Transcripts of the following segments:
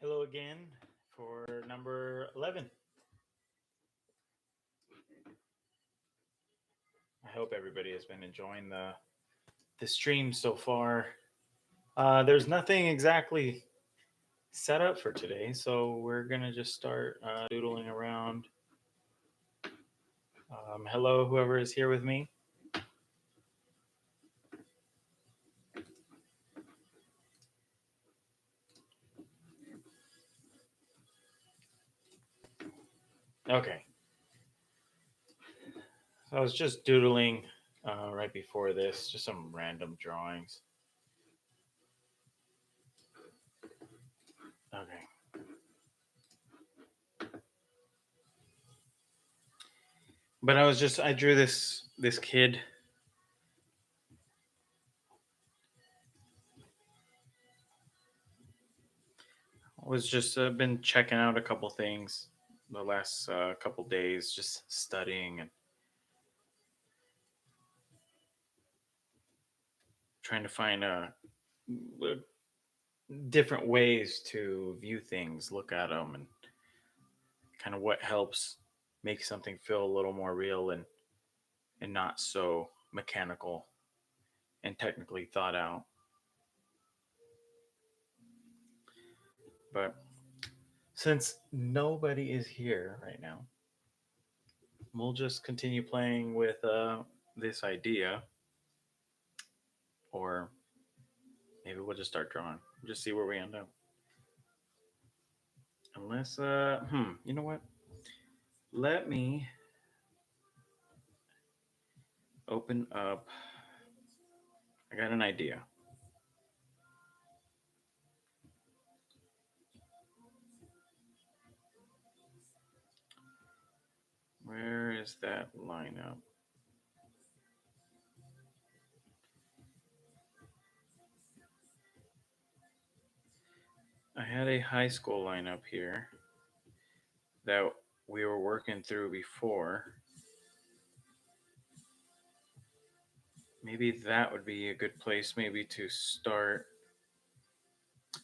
Hello again for number 11. I hope everybody has been enjoying the stream so far. There's nothing exactly set up for today, so we're gonna just start doodling around. Hello, whoever is here with me. Okay, so I was just doodling right before this, just some random drawings. Okay, but I drew this kid. Was just been checking out a couple things the last couple days, just studying and trying to find different ways to view things, look at them, and kind of what helps make something feel a little more real and not so mechanical and technically thought out. But since nobody is here right now, we'll just continue playing with this idea, or maybe we'll just start drawing, just see where we end up. Unless, you know what? Let me open up. I got an idea. Where is that lineup? I had a high school lineup here that we were working through before. Maybe that would be a good place, maybe to start.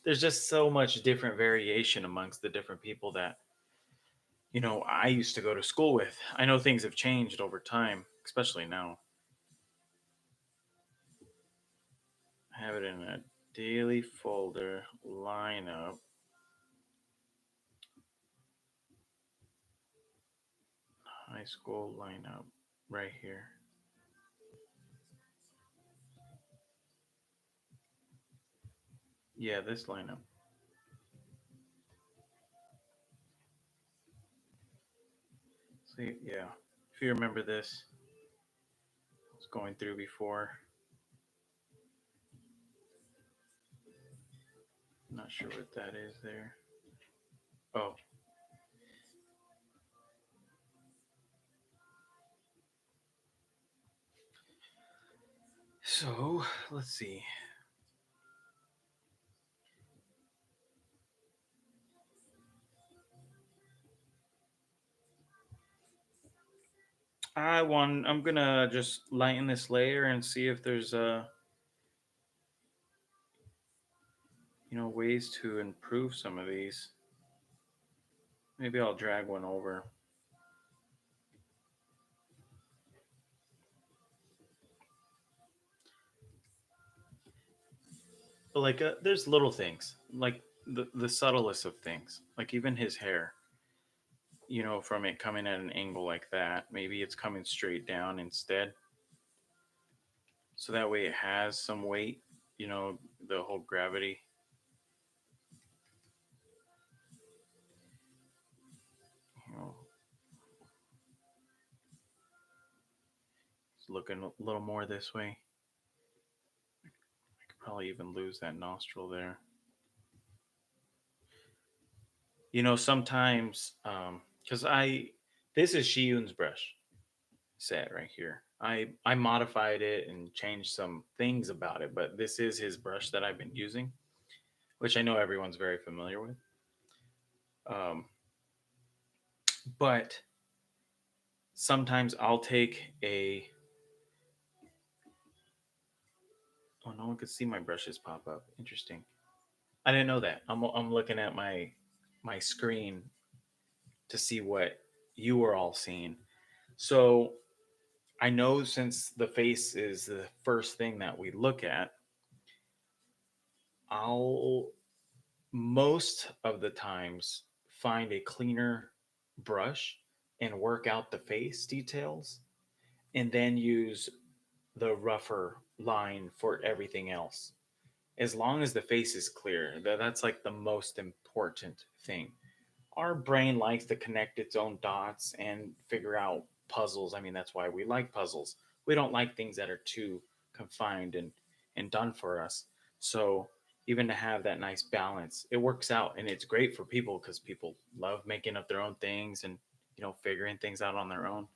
There's just so much different variation amongst the different people that, I used to go to school with. I know things have changed over time, especially now. I have it in a daily folder lineup. High school lineup right here. Yeah, this lineup. See, yeah. If you remember this, I was going through before. Not sure what that is there. Oh, so let's see. I'm gonna just lighten this layer and see if there's ways to improve some of these. Maybe I'll drag one over. But like, there's little things, like the subtlest of things, like even his hair. From it coming at an angle like that, maybe it's coming straight down instead, so that way it has some weight. The whole gravity. You know, it's looking a little more this way. I could probably even lose that nostril there. Sometimes, because this is Shiyun's brush set right here. I modified it and changed some things about it, but this is his brush that I've been using, which I know everyone's very familiar with. Um, but sometimes I'll take a. Oh, no one could see my brushes pop up. Interesting. I didn't know that. I'm looking at my screen to see what you were all seeing. So I know since the face is the first thing that we look at, I'll most of the times find a cleaner brush and work out the face details and then use the rougher line for everything else. As long as the face is clear, that's like the most important thing. Our brain likes to connect its own dots and figure out puzzles. I mean, that's why we like puzzles. We don't like things that are too confined and done for us. So even to have that nice balance, it works out and it's great for people because people love making up their own things and figuring things out on their own.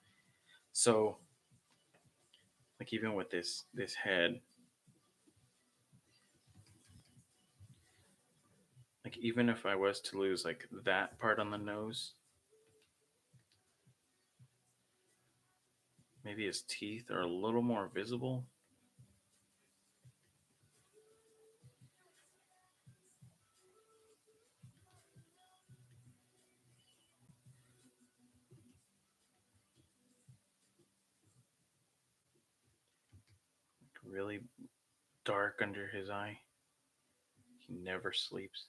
So like even with this head, like even if I was to lose like that part on the nose, maybe his teeth are a little more visible. Really dark under his eye. He never sleeps.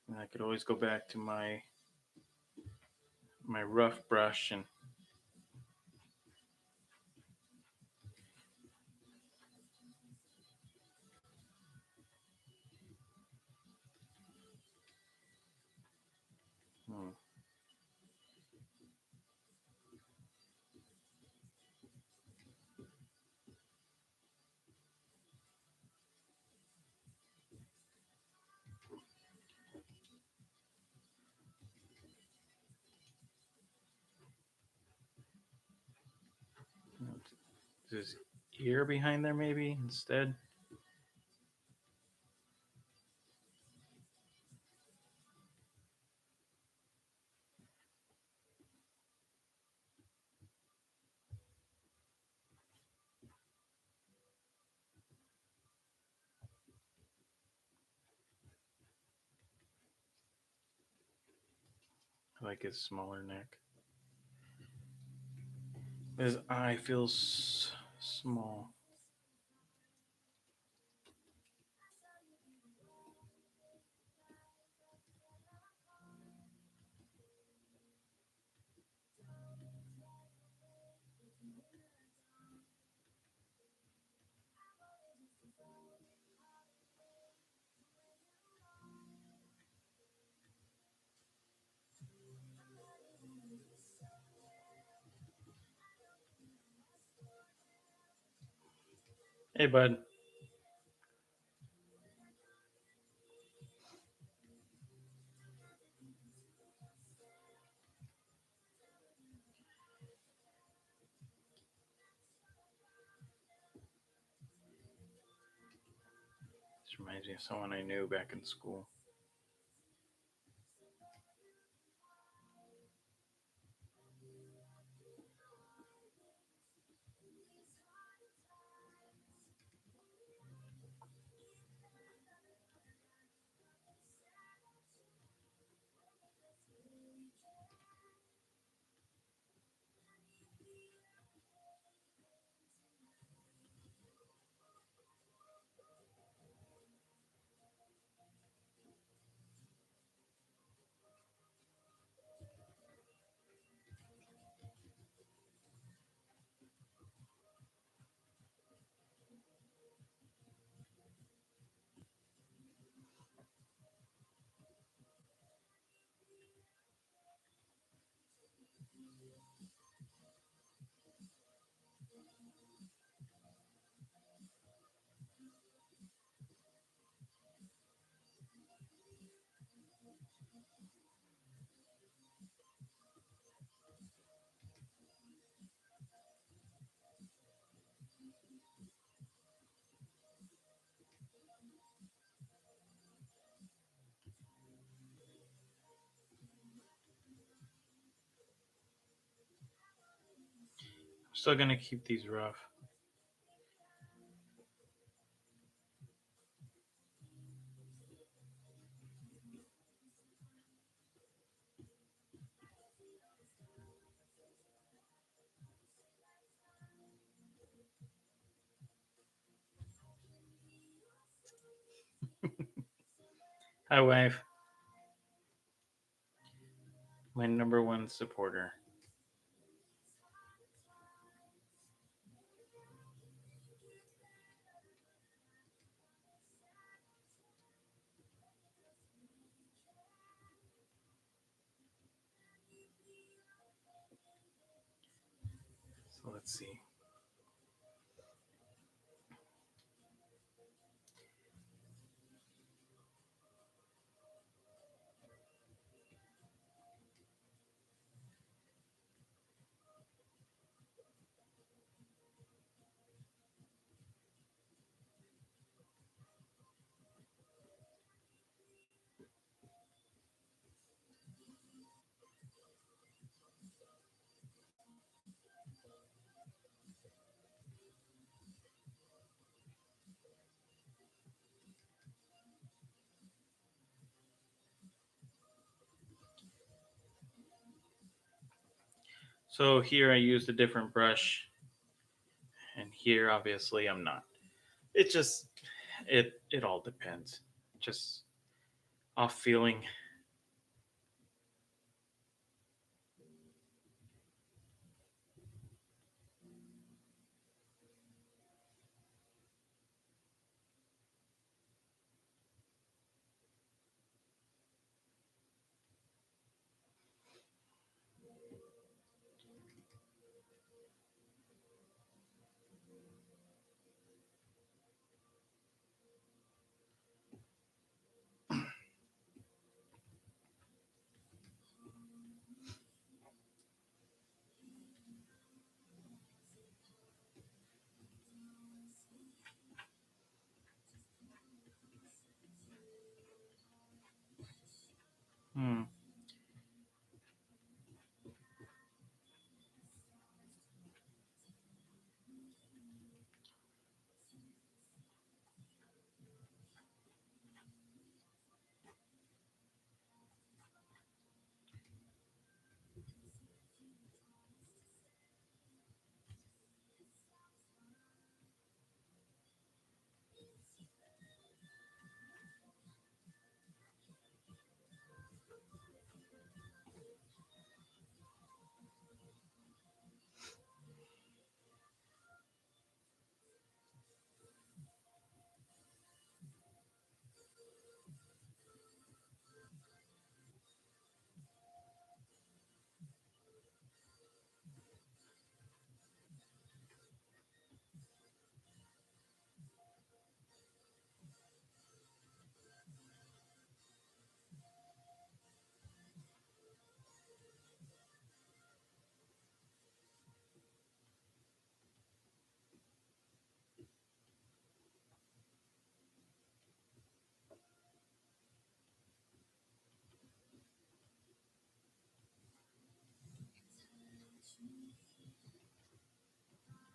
And I could always go back to my rough brush and hmm, his ear behind there maybe instead. I like his smaller neck. His eye feels small. Hey, bud. This reminds me of someone I knew back in school. Still gonna keep these rough. Hi, wife. My number one supporter. So let's see. So here I used a different brush, and here obviously I'm not. It just it all depends. Just off feeling. Hmm.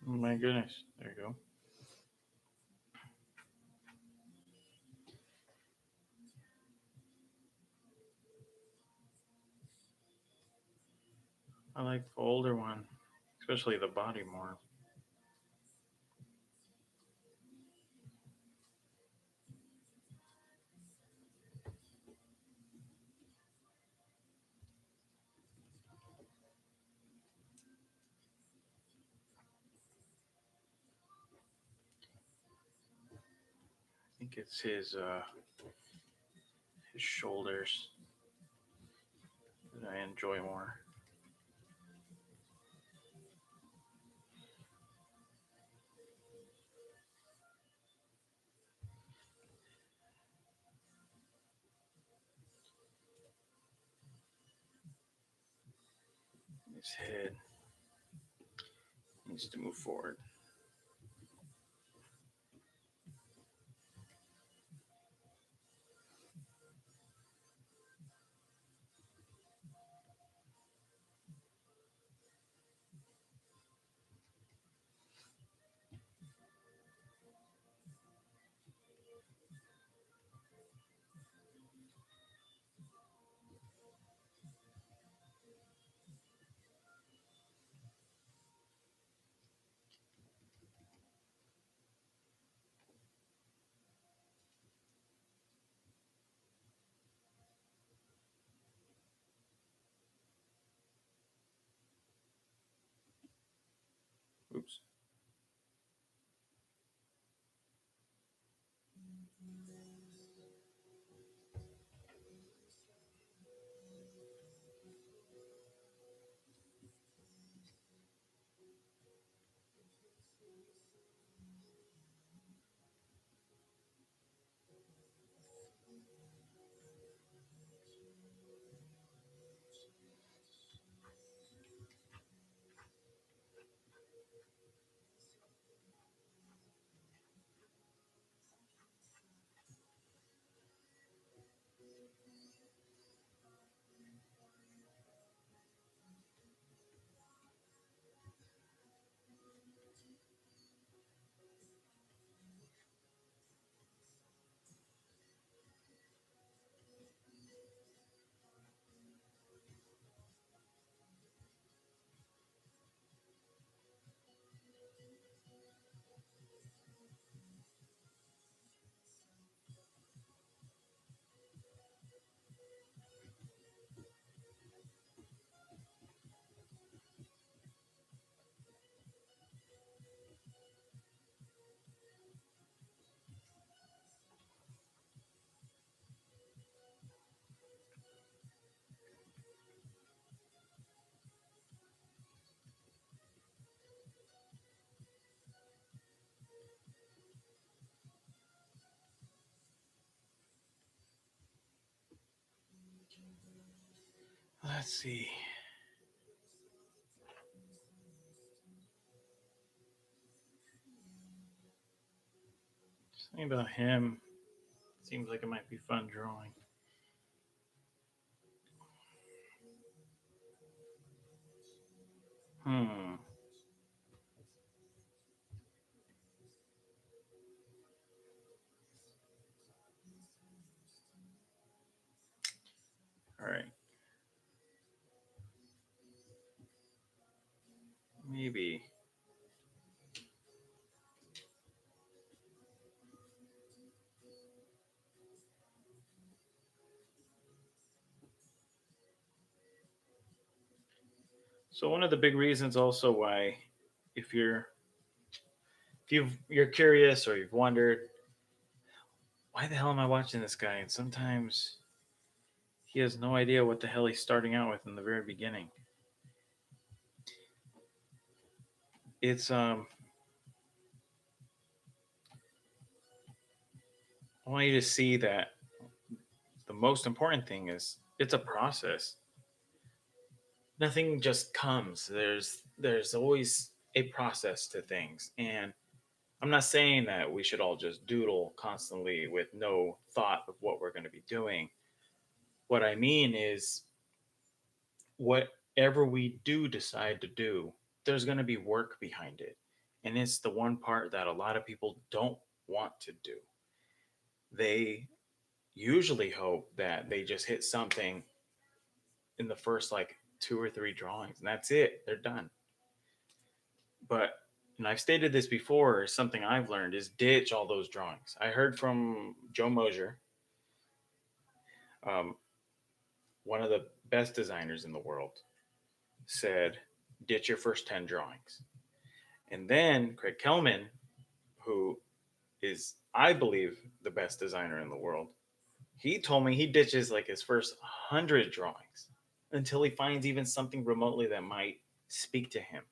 Oh my goodness. There you go. I like the older one, especially the body more. I think it's his shoulders that I enjoy more. His head needs to move forward. Let's see. Something about him seems like it might be fun drawing. Hmm. All right. Maybe. So one of the big reasons also why, if you're you're curious or you've wondered why the hell am I watching this guy, and sometimes he has no idea what the hell he's starting out with in the very beginning. It's I want you to see that the most important thing is it's a process. Nothing just comes. There's always a process to things, and I'm not saying that we should all just doodle constantly with no thought of what we're going to be doing. What I mean is, whatever we do decide to do, there's going to be work behind it. And it's the one part that a lot of people don't want to do. They usually hope that they just hit something in the first like two or three drawings and that's it, they're done. But, and I've stated this before, something I've learned is ditch all those drawings. I heard from Joe Mosier, um, one of the best designers in the world, said ditch your first 10 drawings. And then Craig Kelman, who is, I believe, the best designer in the world, he told me he ditches like his first 100 drawings until he finds even something remotely that might speak to him,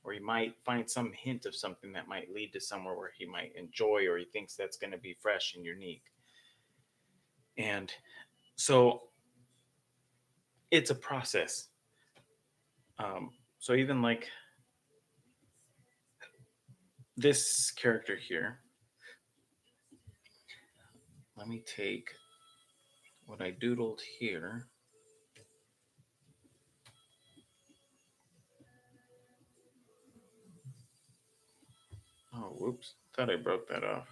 or he might find some hint of something that might lead to somewhere where he might enjoy, or he thinks that's going to be fresh and unique. And so it's a process. So even like this character here, let me take what I doodled here. Oh, whoops. Thought I broke that off.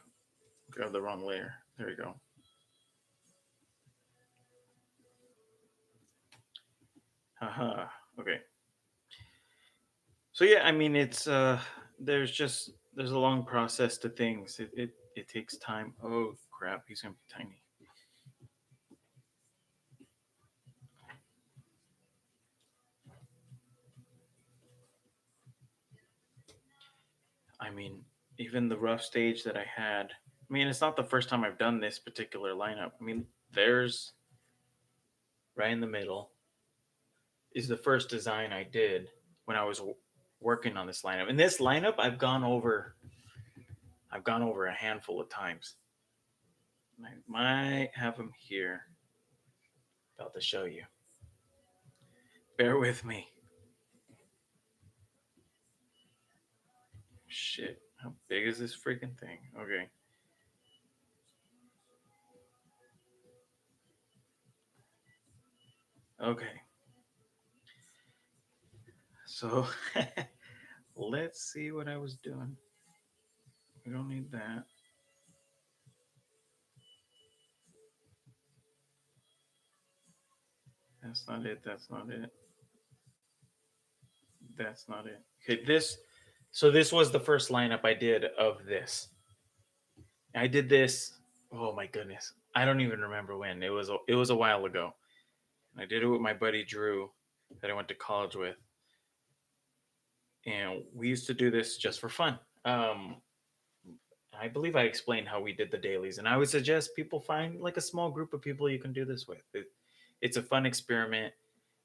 Grab the wrong layer. There we go. Haha. Okay. So yeah, I mean it's there's a long process to things. It takes time. Oh crap, he's gonna be tiny. I mean, even the rough stage that I had. I mean, it's not the first time I've done this particular lineup. I mean, there's right in the middle is the first design I did when I was working on this lineup. And this lineup I've gone over a handful of times. I might have them here. About to show you. Bear with me. Shit. How big is this freaking thing? Okay. Okay. So let's see what I was doing. We don't need that. That's not it. That's not it. That's not it. Okay, this. So this was the first lineup I did of this. I did this. Oh my goodness, I don't even remember when. It was a while ago. I did it with my buddy Drew, that I went to college with, and we used to do this just for fun. I believe I explained how we did the dailies, and I would suggest people find like a small group of people you can do this with. It's a fun experiment.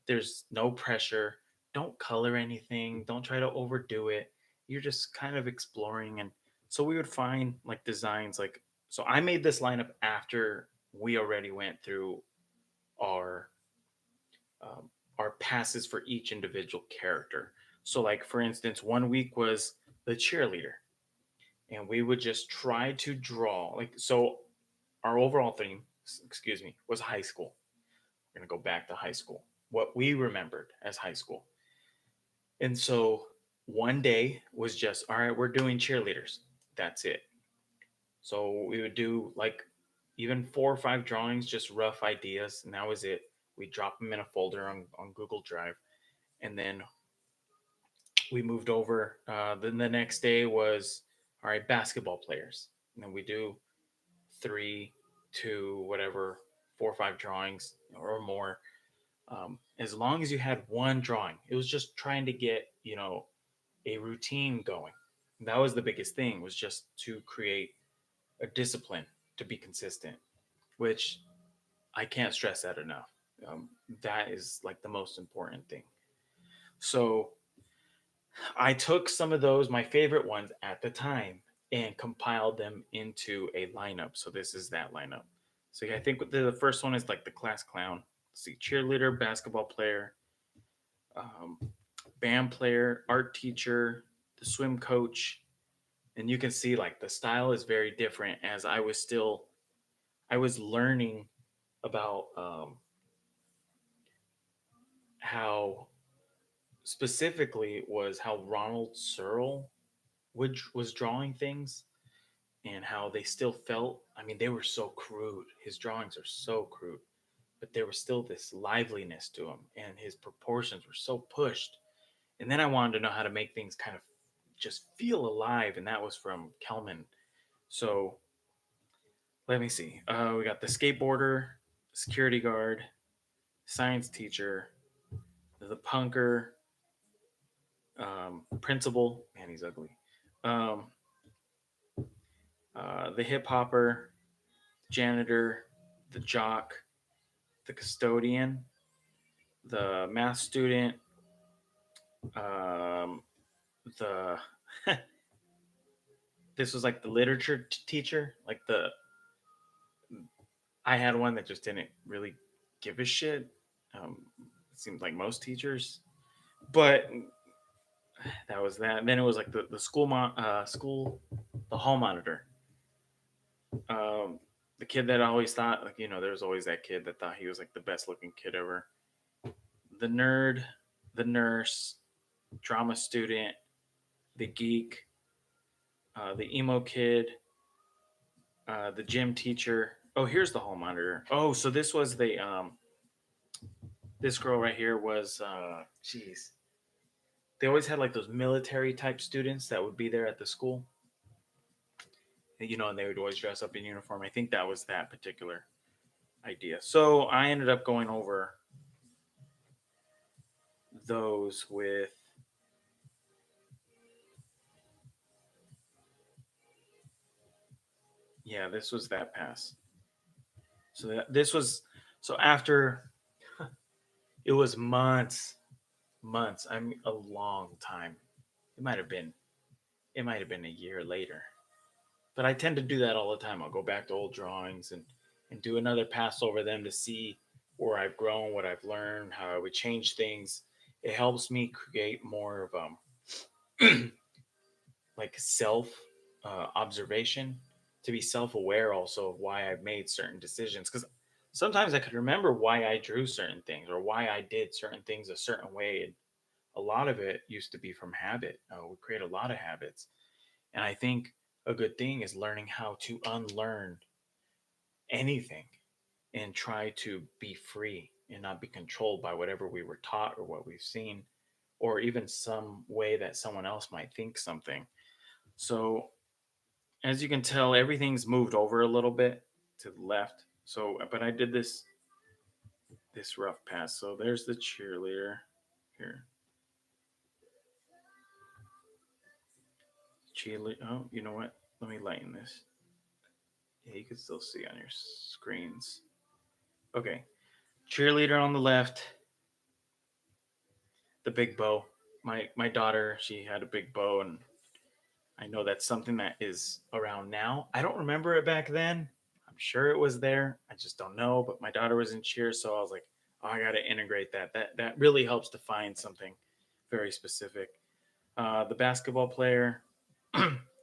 There's no pressure. Don't color anything. Don't try to overdo it. You're just kind of exploring. And so we would find like designs like, so I made this lineup after we already went through our our passes for each individual character. So, like for instance, one week was the cheerleader, and we would just try to draw like so. Our overall theme, excuse me, was high school. We're gonna go back to high school. What we remembered as high school, and so one day was just all right. We're doing cheerleaders. That's it. So we would do like even 4 or 5 drawings, just rough ideas, and that was it. We drop them in a folder on Google Drive, and then we moved over. Then the next day was all right, basketball players, and then we do 3, 2, whatever, 4 or 5 drawings or more. As long as you had one drawing, it was just trying to get a routine going. And that was the biggest thing, was just to create a discipline to be consistent, which I can't stress that enough. Um, that is like the most important thing. So I took some of those, my favorite ones at the time, and compiled them into a lineup. So this is that lineup. So yeah, I think the first one is like the class clown. Let's see, cheerleader, basketball player, um, band player, art teacher, the swim coach, and you can see like the style is very different as I was learning about how specifically was how Ronald Searle was drawing things and how they still felt. I mean, they were so crude. His drawings are so crude, but there was still this liveliness to him, and his proportions were so pushed. And then I wanted to know how to make things kind of just feel alive, and that was from Kelman. So let me see. We got the skateboarder, security guard, science teacher, the punker, principal. Man, he's ugly. Um, the hip hopper, janitor, the jock, the custodian, the math student, um, the this was like the literature teacher. Like the I had one that just didn't really give a shit. It seemed like most teachers, but that was that. And then it was like the school, the hall monitor. Um, the kid that I always thought, like, there was always that kid that thought he was like the best looking kid ever. The nerd, the nurse, drama student, the geek, the emo kid, the gym teacher. Oh, here's the hall monitor. Oh, so this was the this girl right here was jeez. They always had like those military type students that would be there at the school. And they would always dress up in uniform. I think that was that particular idea. So I ended up going over those with yeah, this was that pass. So this was so after it was months. I mean, a long time. It might have been it might have been a year later. But I tend to do that all the time. I'll go back to old drawings and do another pass over them to see where I've grown, what I've learned, how I would change things. It helps me create more of like self observation, to be self aware also of why I've made certain decisions. Because sometimes I could remember why I drew certain things or why I did certain things a certain way. And a lot of it used to be from habit. We create a lot of habits. And I think a good thing is learning how to unlearn anything and try to be free and not be controlled by whatever we were taught or what we've seen or even some way that someone else might think something. So as you can tell, everything's moved over a little bit to the left. So, but I did this rough pass. So there's the cheerleader here. Cheerleader. Oh, you know what? Let me lighten this. Yeah, you can still see on your screens. Okay, cheerleader on the left. The big bow. My daughter, she had a big bow, and I know that's something that is around now. I don't remember it back then. I'm sure it was there. I just don't know. But my daughter was in cheer, so I was like, Oh, I got to integrate that. That really helps define something very specific. The basketball player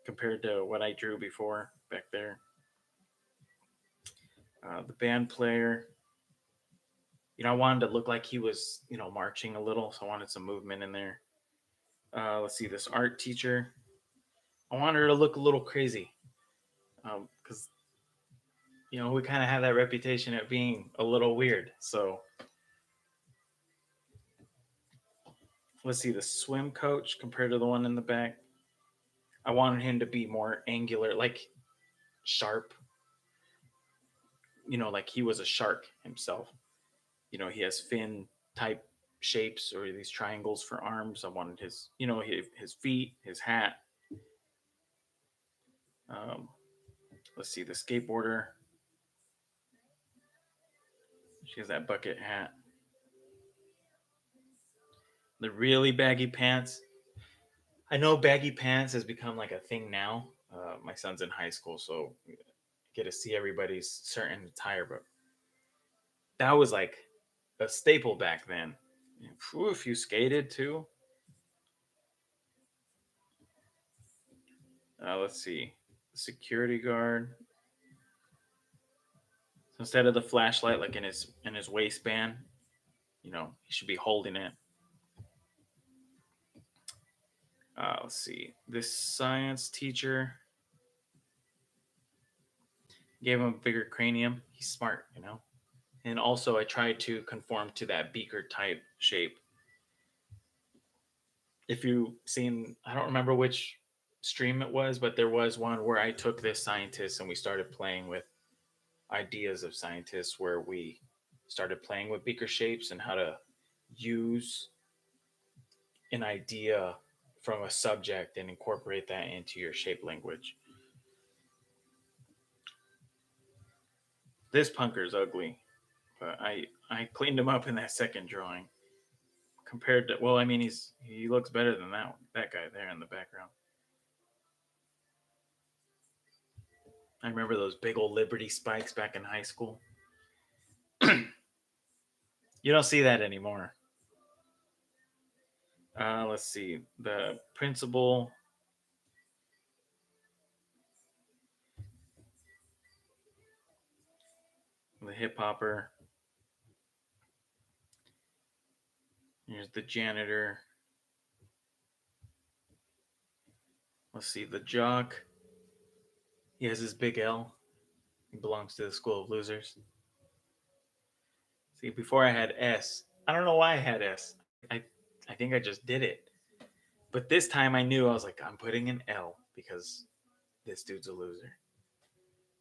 compared to what I drew before back there. The band player, I wanted to look like he was, marching a little, so I wanted some movement in there. Let's see, this art teacher, I wanted her to look a little crazy because we kind of have that reputation of being a little weird. So let's see, the swim coach compared to the one in the back, I wanted him to be more angular, like sharp, like he was a shark himself. He has fin type shapes or these triangles for arms. I wanted his, his feet, his hat. Um, let's see, the skateboarder. She has that bucket hat. The really baggy pants. I know baggy pants has become like a thing now. My son's in high school, so I get to see everybody's certain attire, but that was like a staple back then. If you skated too. Let's see, security guard. So instead of the flashlight like in his waistband, he should be holding it. Let's see, this science teacher gave him a bigger cranium. He's smart, And also, I tried to conform to that beaker type shape. If you seen, I don't remember which stream it was, but there was one where I took this scientist and we started playing with ideas of scientists where we started playing with beaker shapes and how to use an idea from a subject and incorporate that into your shape language. This punker's ugly, but I cleaned him up in that second drawing. Compared to, well, I mean, he looks better than that guy there in the background. I remember those big old Liberty spikes back in high school. You don't see that anymore. Let's see, the principal, the hip hopper. Here's the janitor. Let's see, the jock. He has his big L. He belongs to the school of losers. See, before I had S. I don't know why I had S. I think I just did it. But this time I knew I was like, I'm putting an L because this dude's a loser.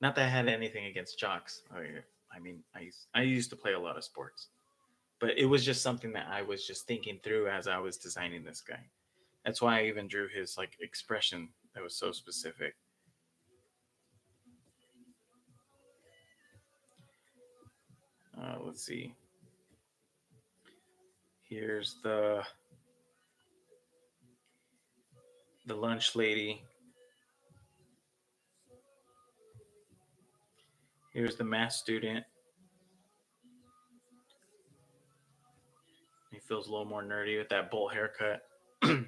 Not that I had anything against jocks. I mean, I used to play a lot of sports, but it was just something that I was just thinking through as I was designing this guy. That's why I even drew his like expression that was so specific. Let's see. Here's the lunch lady. Here's the math student. He feels a little more nerdy with that bowl haircut. I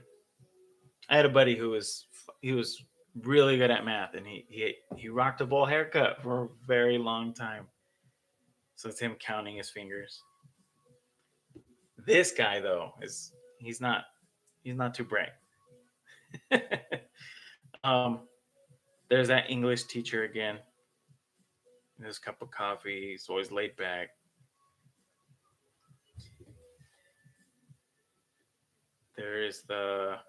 had a buddy he was really good at math, and he rocked a bowl haircut for a very long time. So it's him counting his fingers. This guy though he's not too bright. um, there's that English teacher again. His cup of coffee. He's always laid back. There is that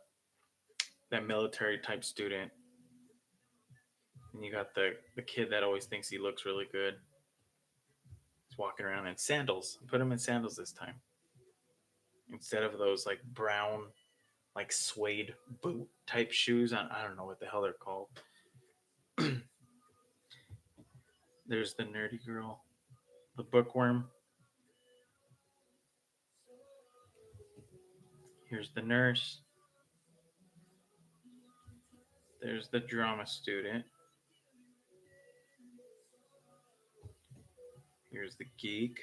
military type student, and you got the kid that always thinks he looks really good. He's walking around in sandals. Put him in sandals this time instead of those like brown, like suede boot type shoes. I don't know what the hell they're called. There's the nerdy girl, the bookworm. Here's the nurse. There's the drama student. Here's the geek.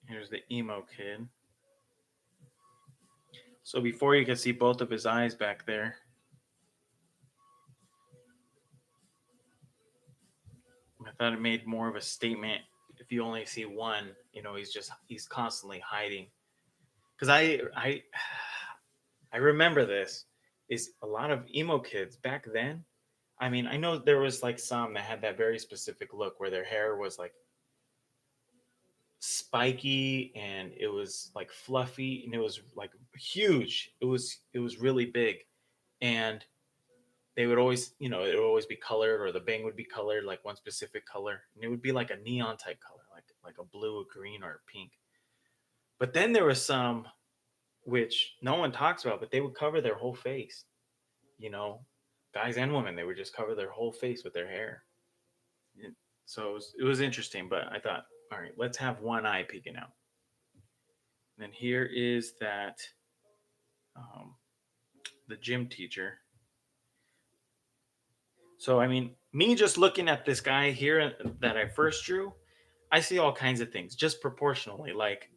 Here's the emo kid. So before you can see both of his eyes back there, I thought it made more of a statement. If you only see one, he's constantly hiding. Because I remember this is a lot of emo kids back then. I mean, I know there was like some that had that very specific look where their hair was like spiky and it was like fluffy and it was like huge. It was really big, and they would always, it would always be colored, or the bang would be colored like one specific color, and it would be like a neon type color, like a blue, a green, or a pink. But then there was some which no one talks about, but they would cover their whole face. You know, guys and women, they would just cover their whole face with their hair. So it was interesting, but I thought, all right, let's have one eye peeking out. And then here is that um, the gym teacher. So I mean, me just looking at this guy here that I first drew, I see all kinds of things just proportionally. Like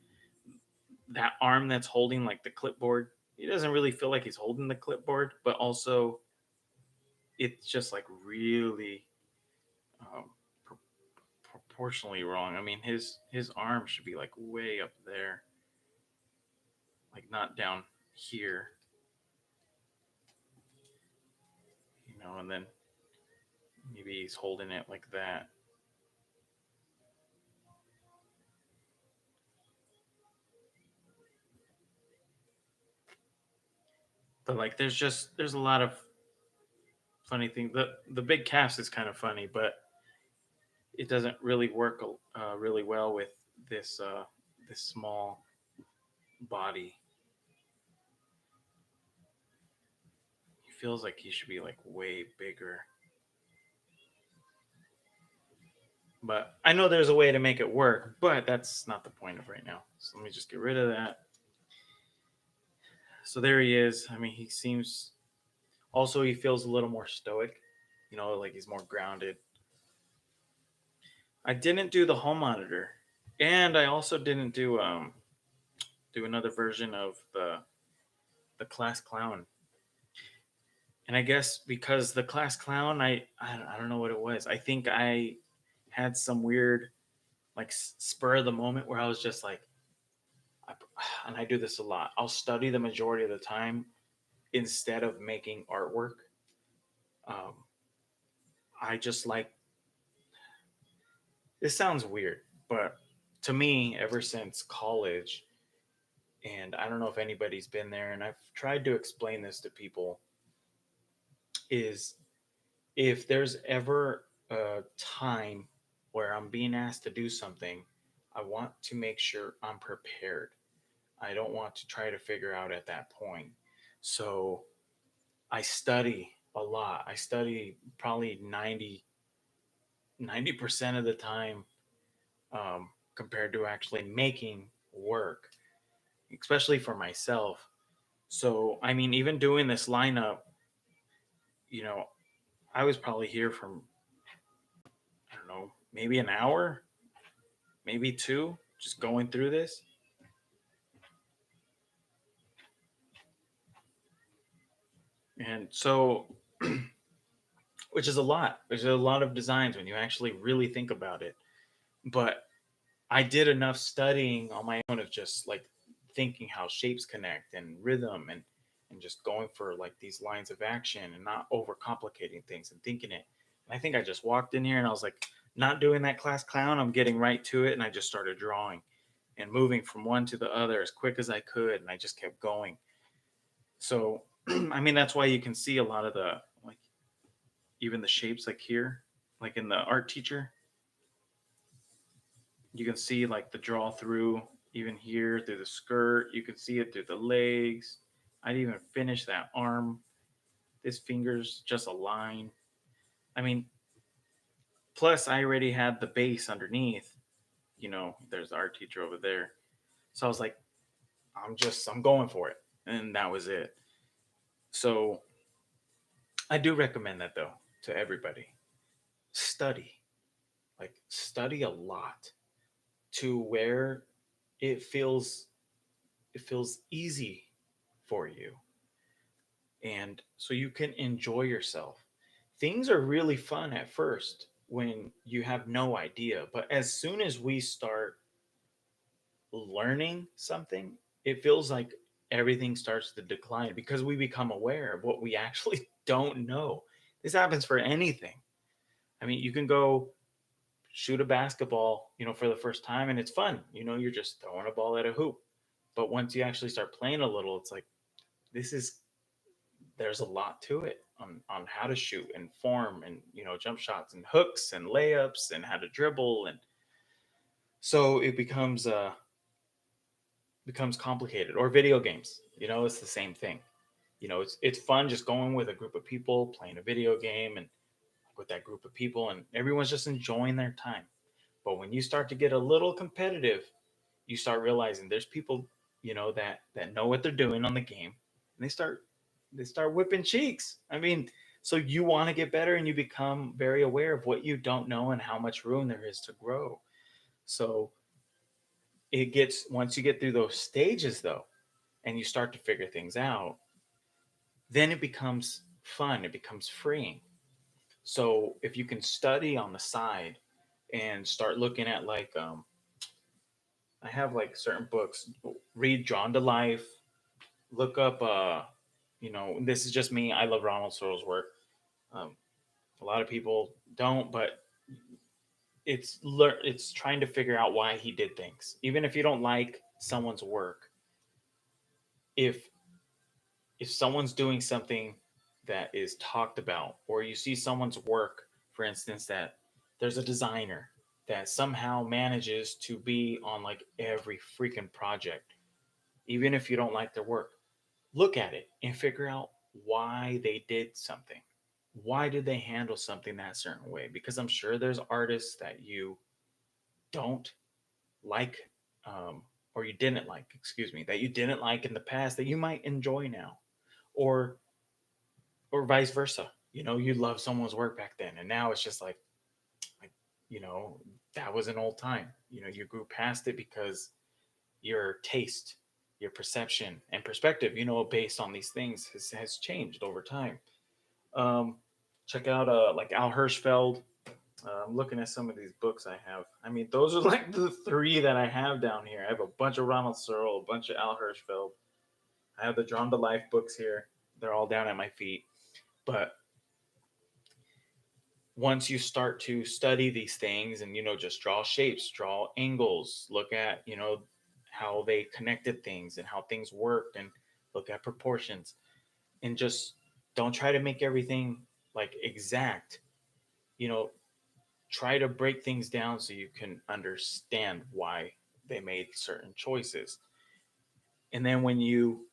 that arm that's holding like the clipboard, he doesn't really feel like he's holding the clipboard, but also it's just like really um, pro- proportionally wrong. I mean, his arm should be like way up there, like not down here, and then maybe he's holding it like that. But like, there's a lot of funny things. The big cast is kind of funny, but it doesn't really work really well with this small body. He feels like he should be like way bigger. But I know there's a way to make it work, but that's not the point of right now. So let me just get rid of that. So there he is. I mean, he seems also he feels a little more stoic, like he's more grounded. I didn't do the home monitor, and I also didn't do another version of the class clown. And I guess because the class clown, I don't know what it was. I think I had some weird like spur of the moment where I was just like, and I do this a lot. I'll study the majority of the time instead of making artwork. Um, I just like, this sounds weird, but to me, ever since college, and I don't know if anybody's been there, and I've tried to explain this to people, is if there's ever a time where I'm being asked to do something, I want to make sure I'm prepared. I don't want to try to figure out at that point. So I study a lot. I study probably 90% of the time, compared to actually making work, especially for myself. So, I mean, even doing this lineup, you know, I was probably here from, I don't know, maybe an hour, maybe two, just going through this. And so, which is a lot. There's a lot of designs when you actually really think about it. But I did enough studying on my own of just like thinking how shapes connect and rhythm, and just going for like these lines of action and not overcomplicating things and thinking it. And I think I just walked in here and I was like, not doing that class clown. I'm getting right to it. And I just started drawing and moving from one to the other as quick as I could. And I just kept going. So, I mean, that's why you can see a lot of the, like, even the shapes like here, like in the art teacher, you can see like the draw through even here through the skirt. You can see it through the legs. I'd even finish that arm. This finger's just a line. I mean, plus I already had the base underneath. There's the art teacher over there. So I was like, I'm going for it. And that was it. So I do recommend that though to everybody. Study. Like study a lot to where it feels it feels easy for you, and so you can enjoy yourself. Things are really fun at first when you have no idea, but as soon as we start learning something, it feels like everything starts to decline because we become aware of what we actually don't know. This happens for anything. I mean, you can go shoot a basketball, for the first time, and it's fun. You're just throwing a ball at a hoop. But once you actually start playing a little, it's like this is there's a lot to it on how to shoot and form and jump shots and hooks and layups and how to dribble, and so it becomes complicated. Or video games, it's the same thing. It's fun just going with a group of people playing a video game, and with that group of people, and everyone's just enjoying their time. But when you start to get a little competitive, you start realizing there's people, that know what they're doing on the game, and they start whipping cheeks. I mean, so you want to get better, and you become very aware of what you don't know and how much room there is to grow. So it gets once you get through those stages though, and you start to figure things out, then it becomes fun, it becomes freeing. So if you can study on the side and start looking at, like, I have like certain books, read Drawn to Life, look up, this is just me. I love Ronald Searles' work. Um, a lot of people don't, but it's trying to figure out why he did things. Even if you don't like someone's work, if if someone's doing something that is talked about, or you see someone's work, for instance, that there's a designer that somehow manages to be on like every freaking project, even if you don't like their work, look at it and figure out why they did something. Why did they handle something that certain way? Because I'm sure there's artists that you don't like, um, or you didn't like, excuse me, that you didn't like in the past that you might enjoy now, or vice versa. You love someone's work back then, and now it's just like you know, that was an old time. You grew past it because your taste, your perception, and perspective, based on these things, has changed over time. Um, Check out like Al Hirschfeld. I'm looking at some of these books I have. I mean, those are like the three that I have down here. I have a bunch of Ronald Searle, a bunch of Al Hirschfeld. I have the Drawn to Life books here. They're all down at my feet. But once you start to study these things and just draw shapes, draw angles, look at how they connected things and how things worked, and look at proportions, and just don't try to make everything like exact. you know Try to break things down so you can understand why they made certain choices. And then when you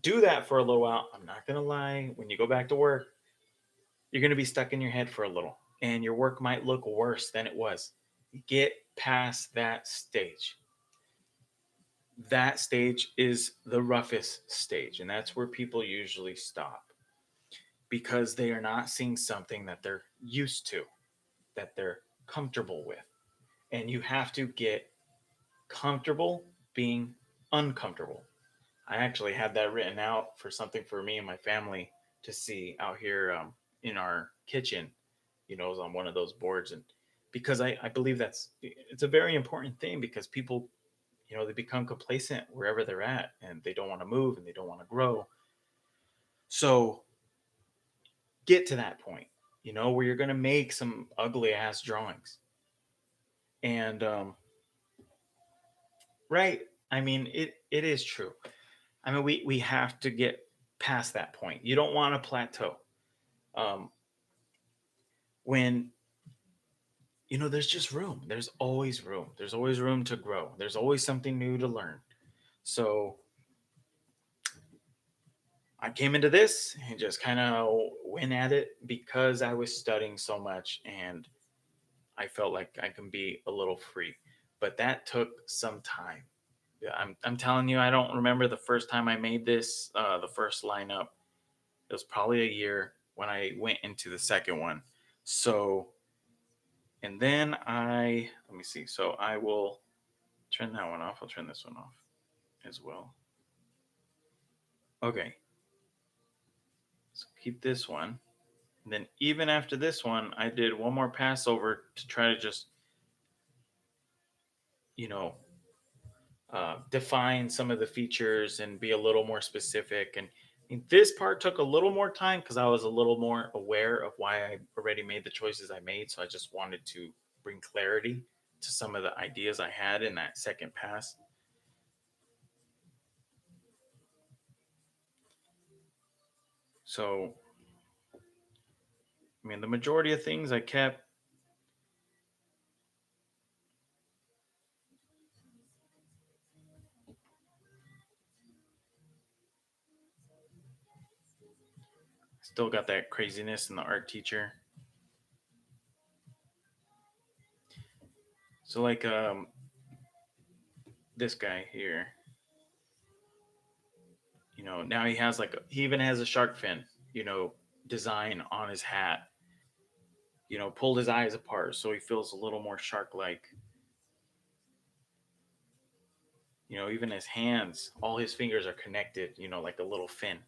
do that for a little while, I'm not going to lie, when you go back to work, you're going to be stuck in your head for a little, and your work might look worse than it was. Get past that stage. That stage is the roughest stage, and that's where people usually stop because they are not seeing something that they're used to, that they're comfortable with. And you have to get comfortable being uncomfortable. I actually had that written out for something for me and my family to see out here, in our kitchen. It was on one of those boards, and because I believe it's a very important thing, because people, they become complacent wherever they're at, and they don't want to move and they don't want to grow. So get to that point, where you're going to make some ugly ass drawings, and right. I mean, it is true. I mean, we have to get past that point. You don't want to plateau. Um, when there's just room. There's always room. There's always room to grow. There's always something new to learn. So I came into this and just kind of went at it because I was studying so much, and I felt like I can be a little free. But that took some time. Yeah, I'm telling you, I don't remember the first time I made this, the first lineup. It was probably a year when I went into the second one. So, and then let me see. So I will Turn that one off. I'll turn this one off as well. Okay. So keep this one. And then even after this one, I did one more pass over to try to just, you know, define some of the features and be a little more specific. And this part took a little more time because I was a little more aware of why I already made the choices I made. So I just wanted to bring clarity to some of the ideas I had in that second pass. So, I mean, the majority of things I kept. Still got that craziness in the art teacher. So, like, this guy here, now he has he even has a shark fin, you know, design on his hat. Pulled his eyes apart so he feels a little more shark like. Even his hands, all his fingers are connected, like a little fin.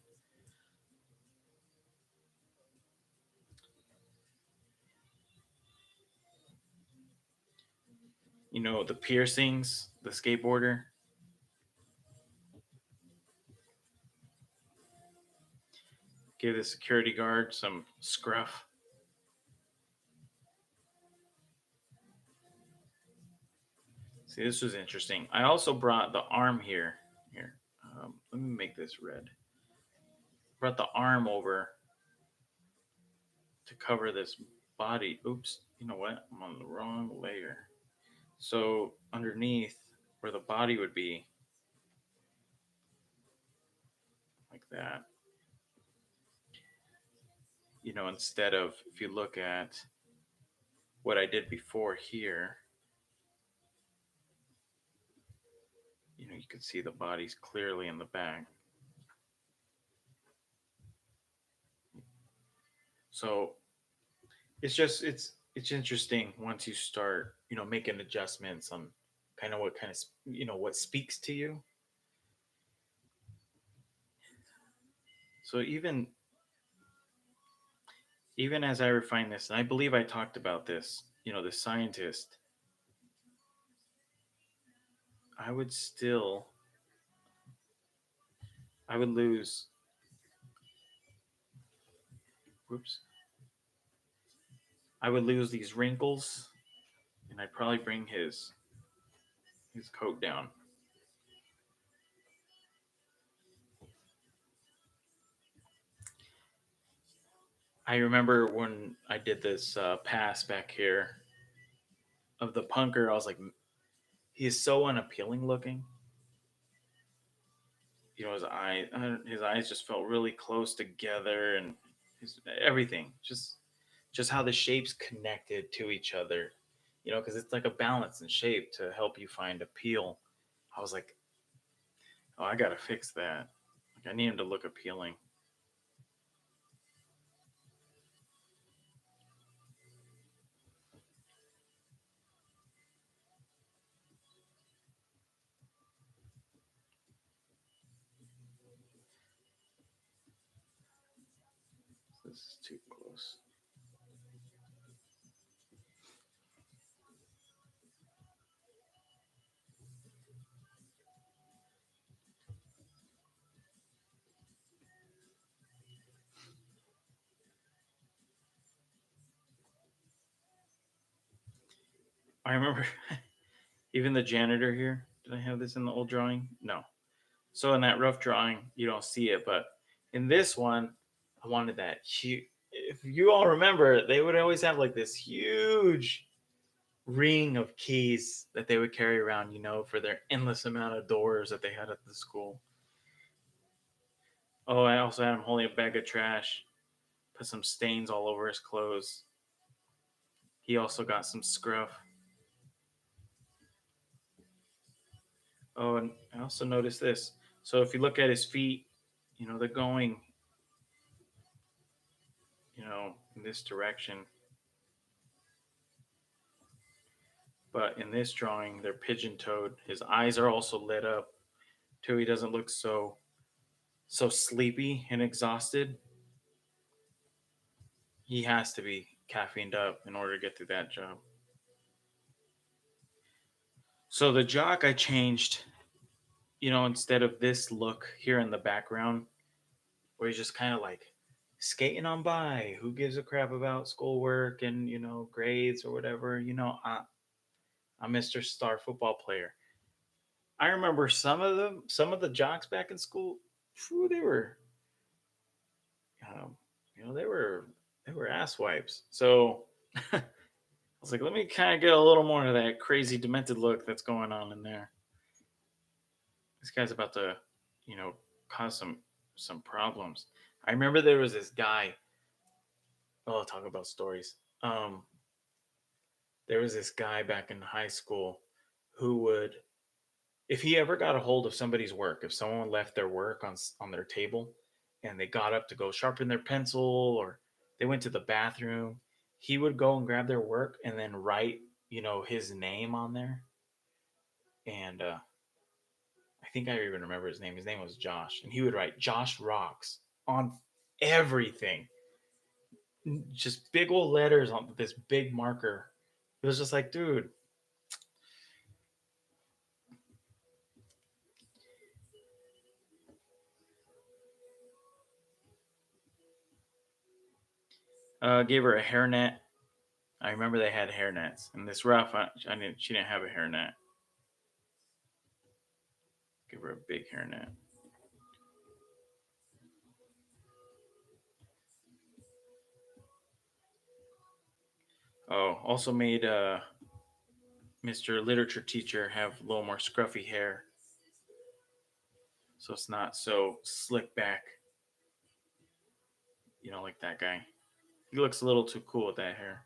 The piercings, the skateboarder. Give the security guard some scruff. See, this was interesting. I also brought the arm here. Here, let me make this red. Brought the arm over to cover this body. Oops, you know what? I'm on the wrong layer. So underneath where the body would be, like that. Instead of, if you look at what I did before here, you can see the bodies clearly in the back. So it's interesting once you start, making adjustments on kind of what speaks to you. So even as I refine this, and I believe I talked about this, the scientist, I would still, I would lose, whoops, I would lose these wrinkles, and I'd probably bring his coat down. I remember when I did this pass back here of the punker, I was like, he is so unappealing looking. His eyes just felt really close together, and everything, just how the shapes connected to each other. Because it's like a balance and shape to help you find appeal. I was like, oh, I gotta fix that. Like, I need him to look appealing. This is too close. I remember even the janitor here. Did I have this in the old drawing? No. So in that rough drawing, you don't see it, but in this one, I wanted that huge. If you all remember, they would always have like this huge ring of keys that they would carry around, for their endless amount of doors that they had at the school. Oh, I also had him holding a bag of trash, put some stains all over his clothes. He also got some scruff. Oh, and I also noticed this. So if you look at his feet, they're going, in this direction. But in this drawing, they're pigeon toed. His eyes are also lit up too. He doesn't look so sleepy and exhausted. He has to be caffeined up in order to get through that job. So the jock I changed, instead of this look here in the background, where he's just kind of like skating on by. Who gives a crap about schoolwork and grades or whatever? I'm Mr. Star football player. I remember some of the jocks back in school. Phew, um, they were ass wipes. So I was like, let me kind of get a little more of that crazy, demented look that's going on in there. This guy's about to, you know, cause some problems. I remember there was this guy. Oh, I'll talk about stories. There was this guy back in high school who would, if he ever got a hold of somebody's work, if someone left their work on their table, and they got up to go sharpen their pencil or they went to the bathroom, he would go and grab their work and then write, his name on there. And I think I even remember his name. His name was Josh, and he would write Josh Rocks on everything, just big old letters on this big marker. It was just like, dude, gave her a hairnet. I remember they had hairnets, and this rough, I didn't. She didn't have a hairnet. Give her a big hairnet. Oh, also made Mr. Literature teacher have a little more scruffy hair, so it's not so slick back. Like that guy. He looks a little too cool with that hair.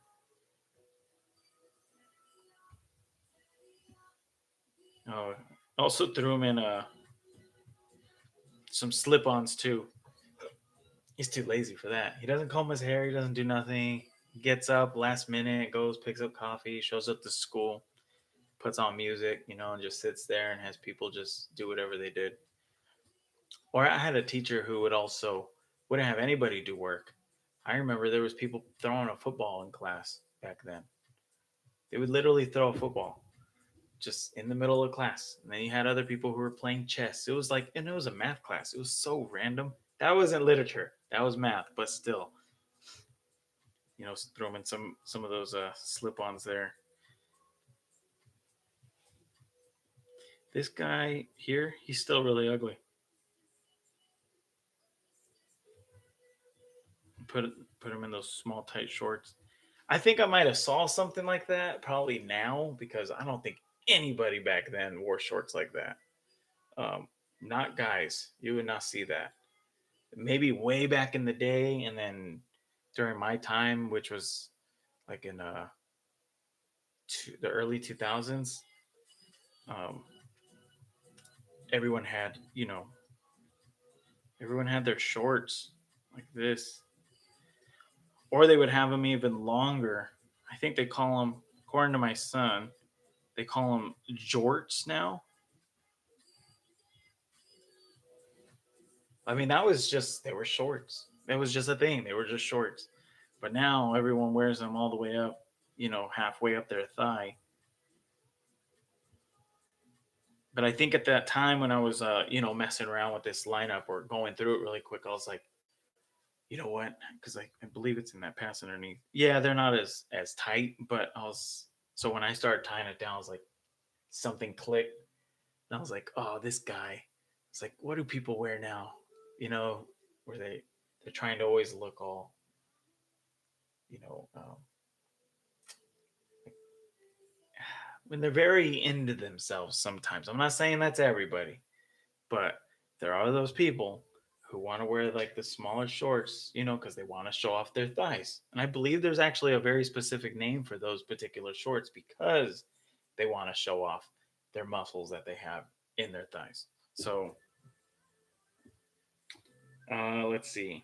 Oh, also threw him in some slip-ons too. He's too lazy for that. He doesn't comb his hair. He doesn't do nothing. He gets up last minute, goes, picks up coffee, shows up to school, puts on music, and just sits there and has people just do whatever they did. Or I had a teacher who would also wouldn't have anybody do work. I remember there was people throwing a football in class back then. They would literally throw a football just in the middle of class. And then you had other people who were playing chess. It was like, and it was a math class. It was so random. That wasn't literature. That was math, but still, throw them in some of those slip-ons there. This guy here, he's still really ugly. Put put him in those small tight shorts. I think I might have saw something like that probably now because I don't think anybody back then wore shorts like that. Um, Not guys. You would not see that. Maybe way back in the day, and then during my time, which was like in the early 2000s, um, everyone had everyone had their shorts like this, or they would have them even longer. I think they call them, according to my son, they call them jorts now. I mean, that was just, they were shorts. It was just a thing. They were just shorts. But now everyone wears them all the way up, halfway up their thigh. But I think at that time when I was, messing around with this lineup or going through it really quick, I was like, you know what? Because I believe it's in that pass underneath. Yeah, they're not as tight, but so when I started tying it down, I was like, something clicked. And I was like, oh, this guy. It's like, what do people wear now? Where they're trying to always look all, you know, um, when they're very into themselves sometimes. I'm not saying that's everybody, but there are those people who want to wear like the smaller shorts, because they want to show off their thighs. And I believe there's actually a very specific name for those particular shorts because they want to show off their muscles that they have in their thighs. So let's see.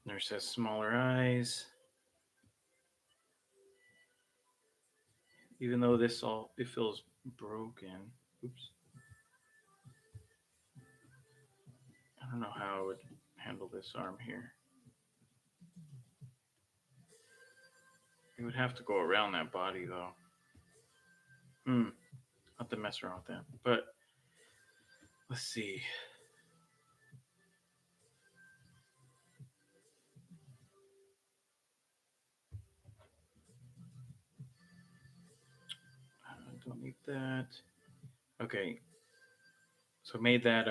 Nurse has smaller eyes, even though this all it feels broken. Oops. I don't know how I would handle this arm here. It would have to go around that body though. Hmm. I'll have to mess around with that. But let's see. I don't need that. Okay. So made that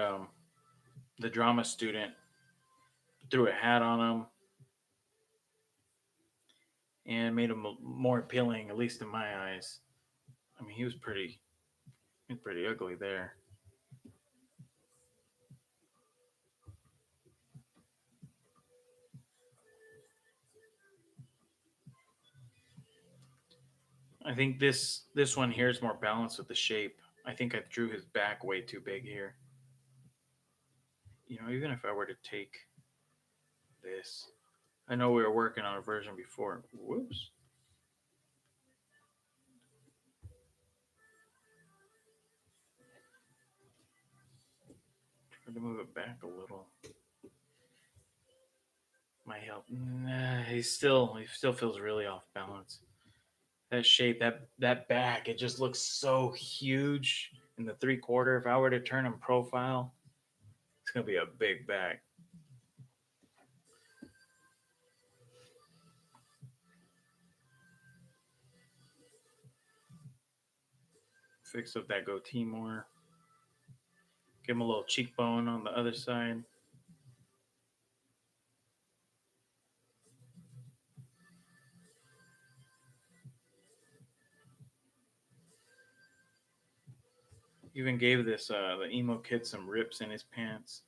the drama student, threw a hat on him and made him more appealing, at least in my eyes. I mean, he was pretty ugly there. I think this one here is more balanced with the shape. I think I drew his back way too big here. You know, even if I were to take this, I know we were working on a version before. Whoops. Try to move it back a little. Might help. Nah, he still feels really off balance. That shape, that back, it just looks so huge in the 3/4. If I were to turn him profile, it's gonna be a big back. Fix up that goatee more. Give him a little cheekbone on the other side. Even gave this the emo kid some rips in his pants.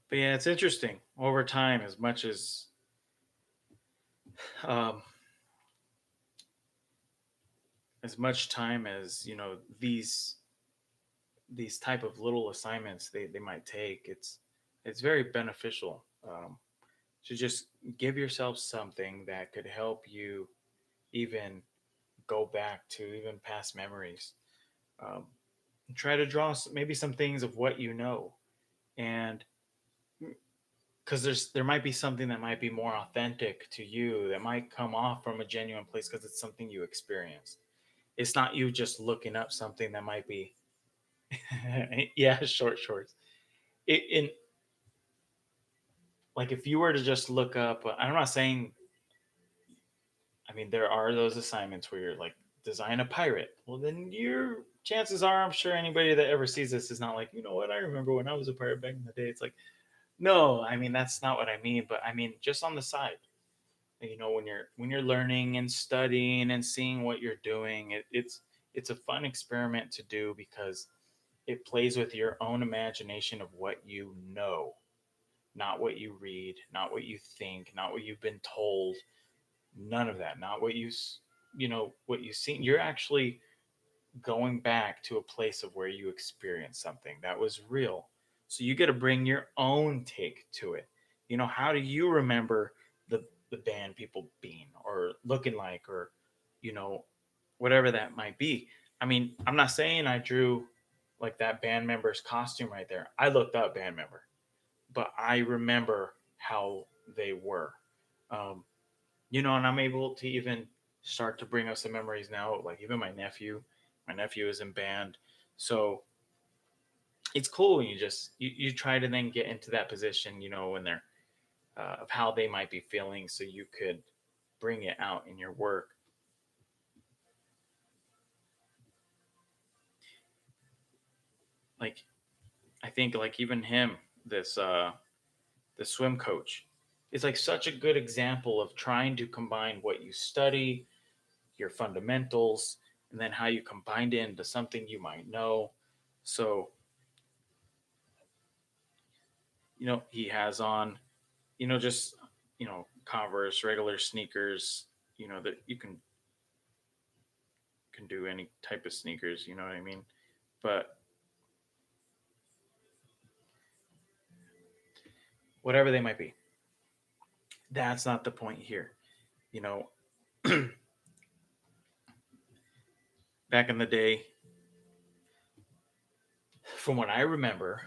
But yeah, it's interesting over time. Um, as much time as these type of little assignments they might take, it's very beneficial to just give yourself something that could help you even go back to even past memories. Um, Try to draw maybe some things of what you know, and because there might be something that might be more authentic to you that might come off from a genuine place because it's something you experienced. It's not you just looking up something that might be yeah, short shorts. In like if you were to just look up, I'm not saying, I mean, there are those assignments where you're like, design a pirate. Well, then your chances are, I'm sure anybody that ever sees this is not like, you know what, I remember when I was a pirate back in the day. It's like, no, I mean that's not what I mean. But I mean just on the side, when you're learning and studying and seeing what you're doing, it's a fun experiment to do because it plays with your own imagination of what you know, not what you read, not what you think, not what you've been told, none of that, not what what you've seen. You're actually going back to a place of where you experienced something that was real. So you got to bring your own take to it. How do you remember the band people being or looking like, or you know whatever that might be. I mean, I'm not saying I drew like that band member's costume right there. I looked up band member, but I remember how they were. Um, and I'm able to even start to bring up some memories now. Like even my nephew is in band, so it's cool when you try to then get into that position, when they're of how they might be feeling, so you could bring it out in your work. Like I think like even him, this the swim coach, is like such a good example of trying to combine what you study, your fundamentals, and then how you combined it into something you might know. So, he has on, just, Converse, regular sneakers, that you can do any type of sneakers, you know what I mean? But whatever they might be, that's not the point here. You know, back in the day, from what I remember,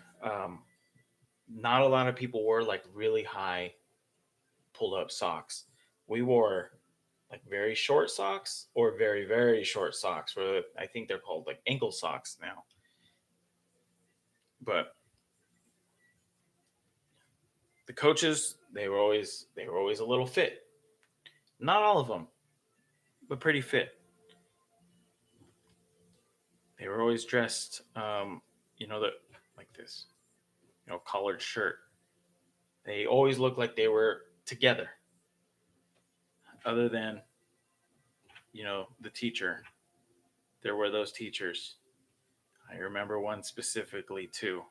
not a lot of people wore like really high pulled up socks. We wore like very short socks or very, very short socks, where I think they're called like ankle socks now. But the coaches, they were always a little fit. Not all of them, but pretty fit. They were always dressed, that like this, collared shirt. They always looked like they were together, other than, the teacher. There were those teachers. I remember one specifically too.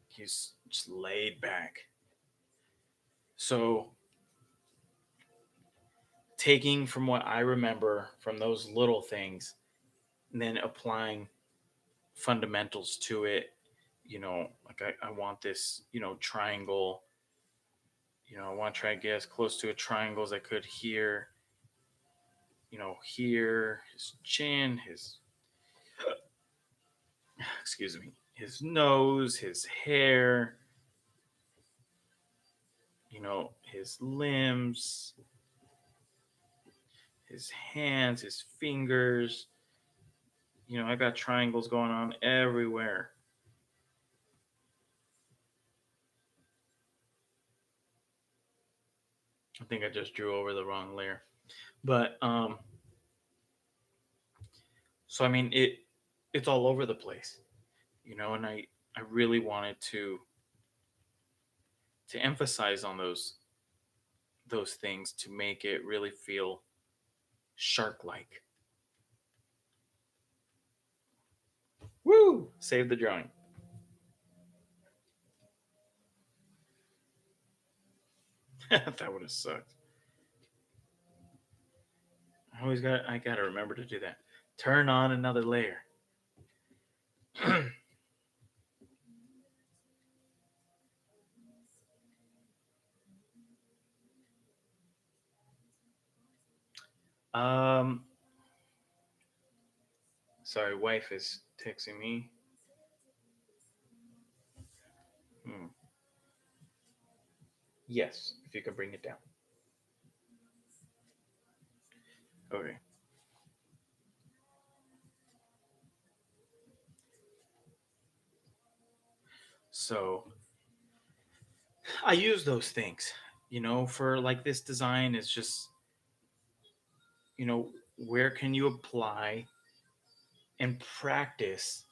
He's just laid back. So, taking from what I remember from those little things and then applying fundamentals to it, like I want this, triangle, I want to try to get as close to a triangle as I could here, here, his chin, excuse me, his nose, his hair, his limbs, his hands, his fingers. I got triangles going on everywhere. I think I just drew over the wrong layer. But so I mean it's all over the place, and I really wanted to emphasize on those things to make it really feel shark like. Woo! Save the drawing. That would have sucked. I gotta remember to do that. Turn on another layer. um Sorry, wife is texting me. Hmm. Yes, if you could bring it down. Okay. So I use those things, for like this design is just, where can you apply and practice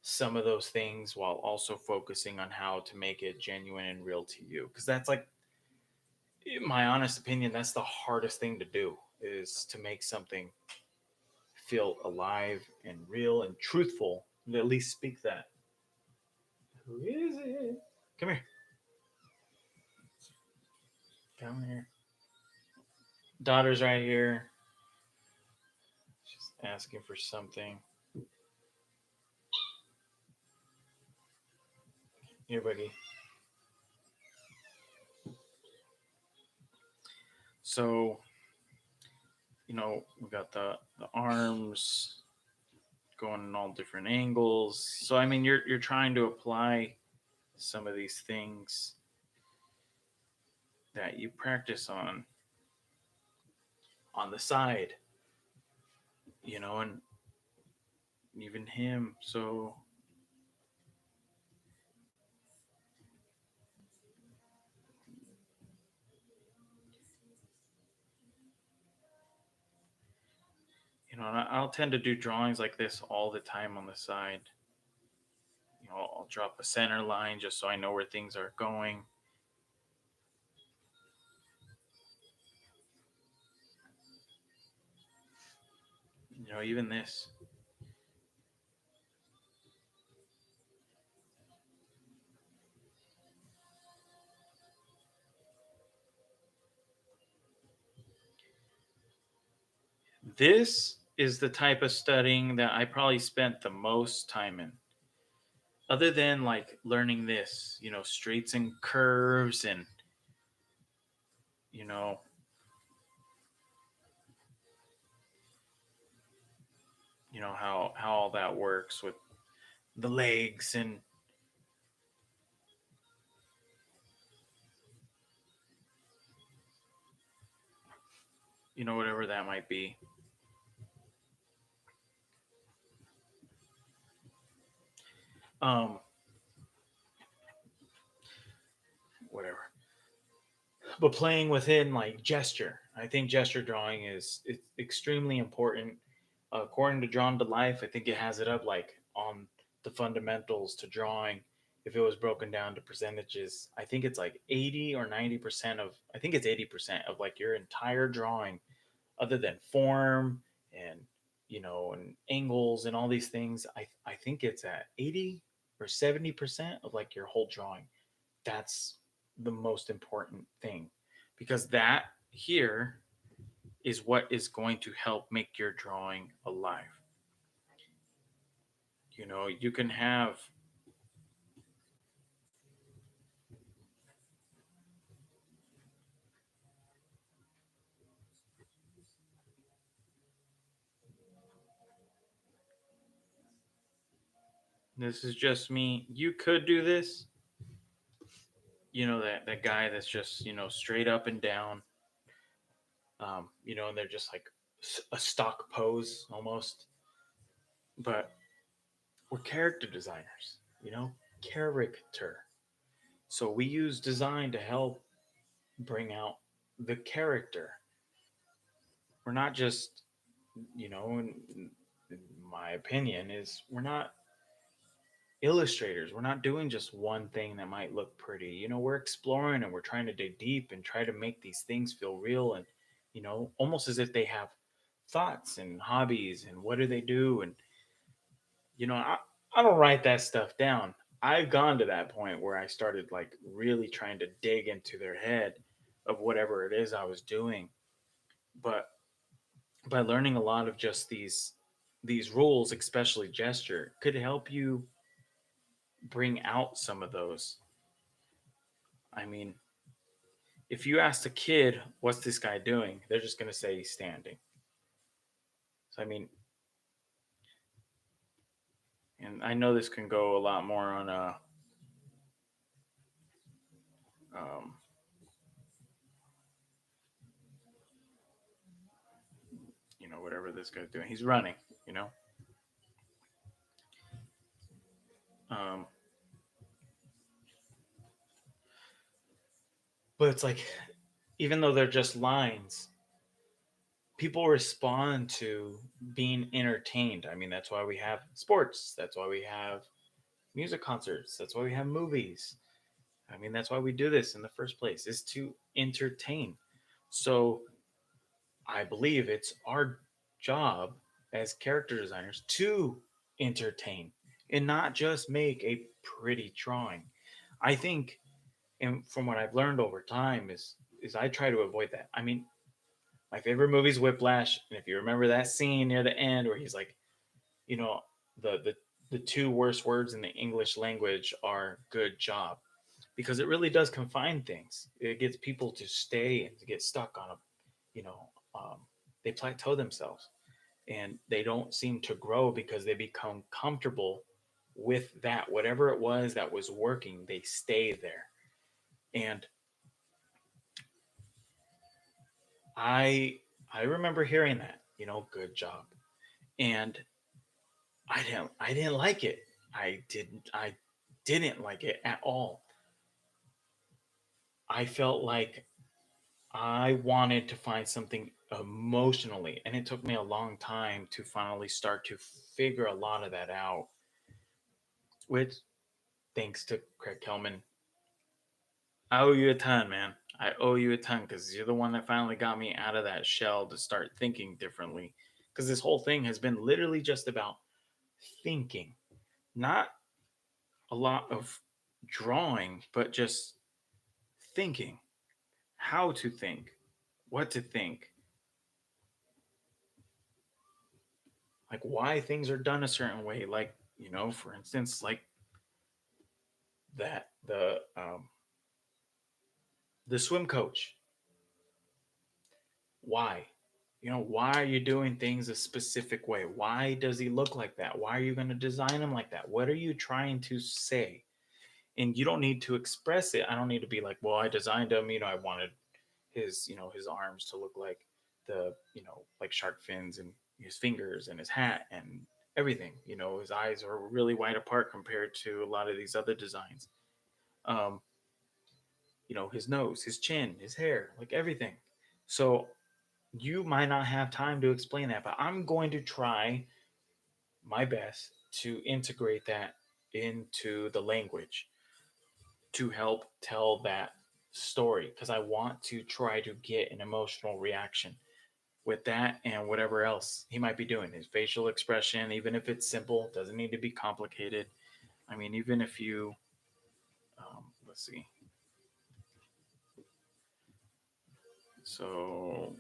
some of those things while also focusing on how to make it genuine and real to you? Because that's like, in my honest opinion, that's the hardest thing to do, is to make something feel alive and real and truthful, and at least speak that. Who is it? Come here. Come here. Daughter's right here. She's asking for something. Here, buddy. So, we got the arms going in all different angles. So I mean, you're trying to apply some of these things that you practice on the side, and even him. So and I'll tend to do drawings like this all the time on the side. I'll drop a center line just so I know where things are going. Even this. This is the type of studying that I probably spent the most time in. Other than like learning this, straights and curves and, you know, how all that works with the legs and whatever that might be. Um, Whatever. But playing within like gesture, I think gesture drawing is it's extremely important. According to Drawn to Life, I think it has it up like on the fundamentals to drawing. If it was broken down to percentages, I think it's like 80 or 90% of, I think it's 80% of like your entire drawing, other than form and and angles and all these things. I think it's at 80 or 70% of like your whole drawing. That's the most important thing, because that here is what is going to help make your drawing alive. You can have, this is just me, you could do this, that guy that's just straight up and down, and they're just like a stock pose almost. But we're character designers, character. So we use design to help bring out the character. We're not just, in my opinion, is we're not illustrators. We're not doing just one thing that might look pretty. We're exploring and we're trying to dig deep and try to make these things feel real and, almost as if they have thoughts and hobbies and what do they do. And, I don't write that stuff down. I've gone to that point where I started like really trying to dig into their head of whatever it is I was doing. But by learning a lot of just these rules, especially gesture, could help you bring out some of those. I mean, if you asked a kid, what's this guy doing? They're just going to say he's standing. So, I mean, and I know this can go a lot more on um, whatever this guy's doing. He's running, you know? Um, but it's like, even though they're just lines, people respond to being entertained. I mean, that's why we have sports. That's why we have music concerts. That's why we have movies. I mean, that's why we do this in the first place, is to entertain. So I believe it's our job as character designers to entertain and not just make a pretty drawing. I think, and from what I've learned over time, is I try to avoid that. I mean, my favorite movie is Whiplash, and if you remember that scene near the end where he's like, you know, the two worst words in the English language are "good job," because it really does confine things. It gets people to stay and to get stuck on a, you know, um, they plateau themselves and they don't seem to grow because they become comfortable with that. Whatever it was that was working, they stay there. And I I remember hearing that, good job. And I didn't like it. I didn't like it at all. I felt like I wanted to find something emotionally, and it took me a long time to finally start to figure a lot of that out. Which, thanks to Craig Kelman, I owe you a ton, man. I owe you a ton because you're the one that finally got me out of that shell to start thinking differently. Because this whole thing has been literally just about thinking, not a lot of drawing, but just thinking, how to think, what to think. like why things are done a certain way. Like, for instance, like that the swim coach. Why? Why are you doing things a specific way? Why does he look like that? Why are you going to design him like that? What are you trying to say? And you don't need to express it. I don't need to be like, well, I designed him, I wanted his arms to look like like shark fins, and his fingers and his hat and everything. His eyes are really wide apart compared to a lot of these other designs. Um, his nose, his chin, his hair, like everything. So you might not have time to explain that, but I'm going to try my best to integrate that into the language to help tell that story, because I want to try to get an emotional reaction with that and whatever else he might be doing. His facial expression, even if it's simple, doesn't need to be complicated. I mean, even if you, let's see. So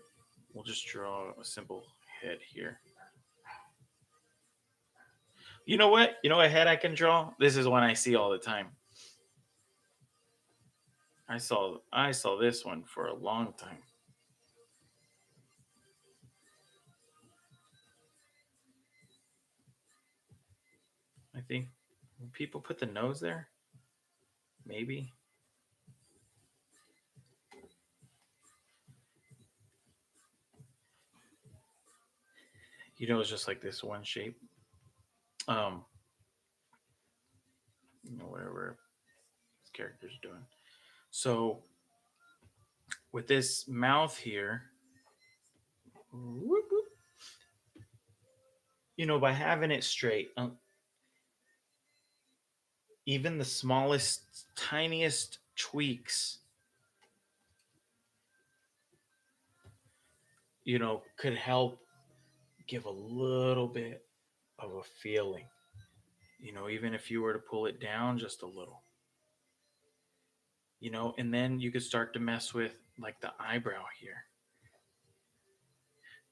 we'll just draw a simple head here. You know what? You know what head I can draw? This is one I see all the time. I saw this one for a long time. I think people put the nose there. Maybe. It's just like this one shape. Um, whatever this character's doing. So with this mouth here, whoop, whoop, by having it straight, even the smallest, tiniest tweaks, could help give a little bit of a feeling. Even if you were to pull it down just a little, and then you could start to mess with like the eyebrow here,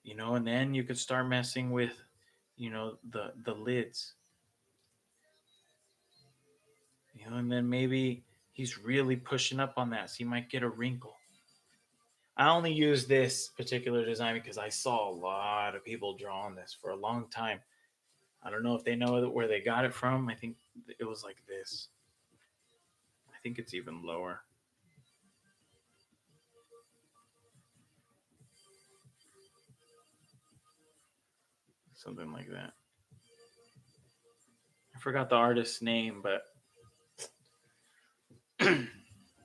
and then you could start messing with, the lids, and then maybe he's really pushing up on that, so you might get a wrinkle. I only use this particular design because I saw a lot of people drawing this for a long time. I don't know if they know where they got it from. I think it was like this. I think it's even lower. Something like that. I forgot the artist's name, but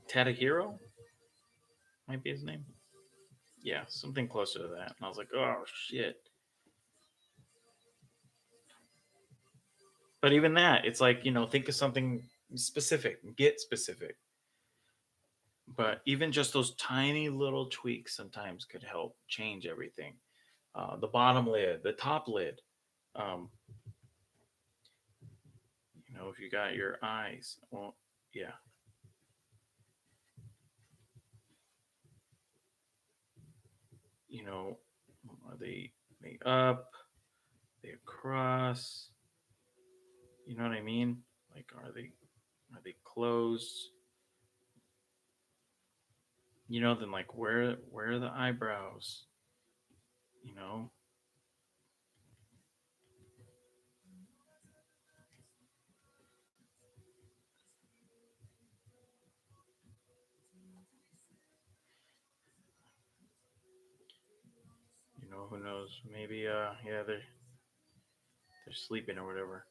Tadahiro might be his name. Yeah, something closer to that. And I was like, oh shit. But even that, it's like, think of something specific, get specific. But even just those tiny little tweaks sometimes could help change everything. The bottom lid, the top lid. Um, if you got your eyes, well, yeah. You know, are they up? They across? You know what I mean? Like, are they closed? Then like where are the eyebrows? You know, who knows? Maybe yeah, they're sleeping or whatever.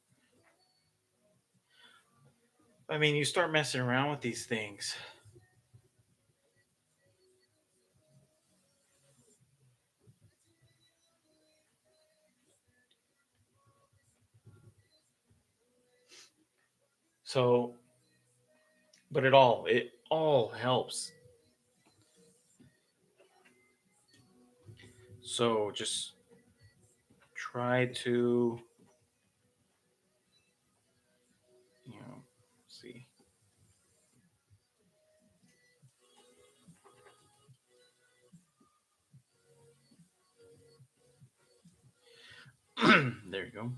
I mean, you start messing around with these things. So, but it all helps. So just try to, see. There you go.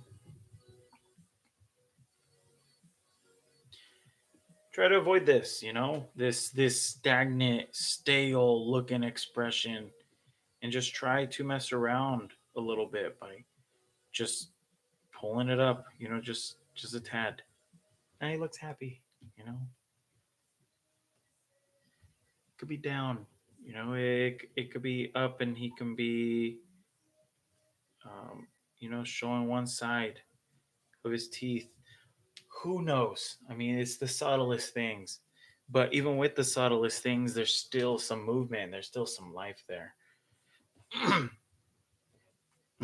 Try to avoid this, this stagnant, stale looking expression, and just try to mess around a little bit by just pulling it up, just a tad. Now he looks happy, you know. Could be down, it could be up, and he can be, um, showing one side of his teeth. Who knows? I mean, it's the subtlest things. But even with the subtlest things, there's still some movement. There's still some life there. I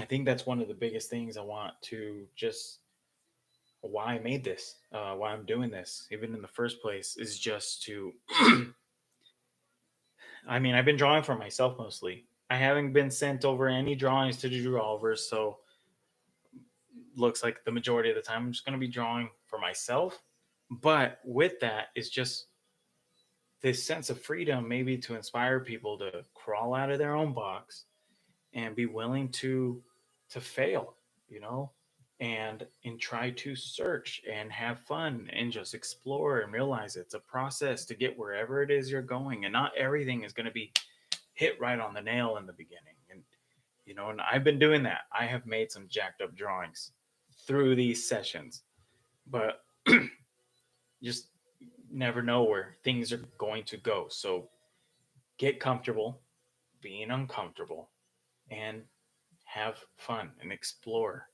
think that's one of the biggest things I want to just why I made this, why I'm doing this, even in the first place, is just to. I mean, I've been drawing for myself mostly. I haven't been sent over any drawings to the drawovers, so looks like the majority of the time I'm just going to be drawing for myself. But with that, it's just this sense of freedom, maybe to inspire people to crawl out of their own box and be willing to fail, you know, and try to search and have fun and just explore and realize it's a process to get wherever it is you're going, and not everything is going to be hit right on the nail in the beginning. And I've been doing that. I have made some jacked up drawings through these sessions, but just never know where things are going to go. So get comfortable being uncomfortable and have fun and explore.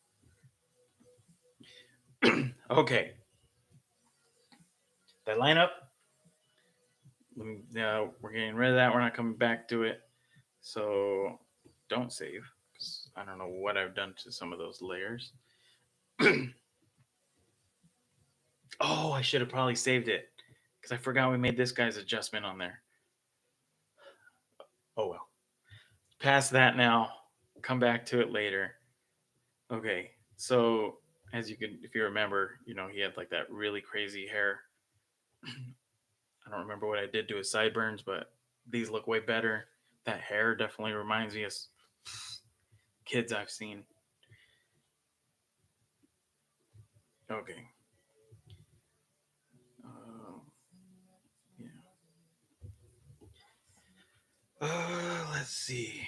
Okay, that lineup, we're getting rid of that. We're not coming back to it. So don't save, because I don't know what I've done to some of those layers. Oh, I should have probably saved it because I forgot we made this guy's adjustment on there. Oh well. Past that now. Come back to it later. Okay, so as you can, if you remember, he had like that really crazy hair. I don't remember what I did to his sideburns, but these look way better. That hair definitely reminds me of kids I've seen. Okay. Um, yeah. Let's see.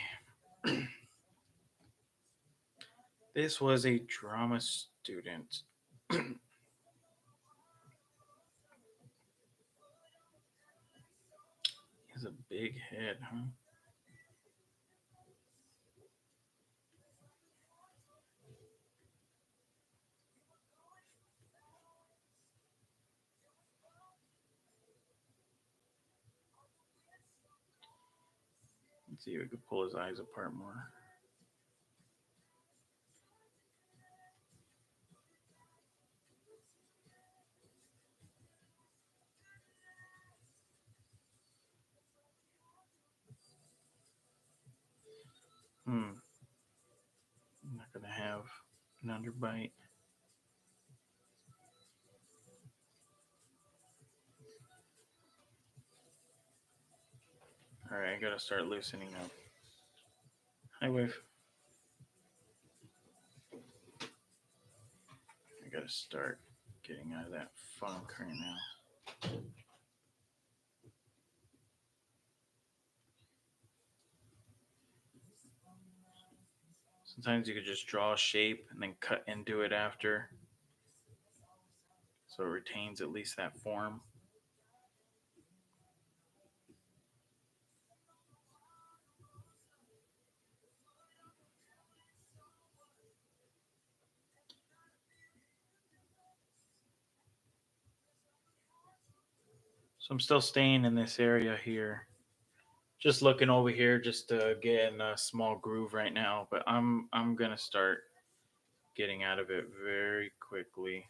This was a drama student. He has a big head, huh? Let's see if we could pull his eyes apart more. Hmm. I'm not gonna have an underbite. All right, I gotta start loosening up. Hi, wave. I gotta start getting out of that funk right now. Sometimes you could just draw a shape and then cut into it after, so it retains at least that form. So I'm still staying in this area here. Just looking over here just to get in a small groove right now, but I'm gonna start getting out of it very quickly.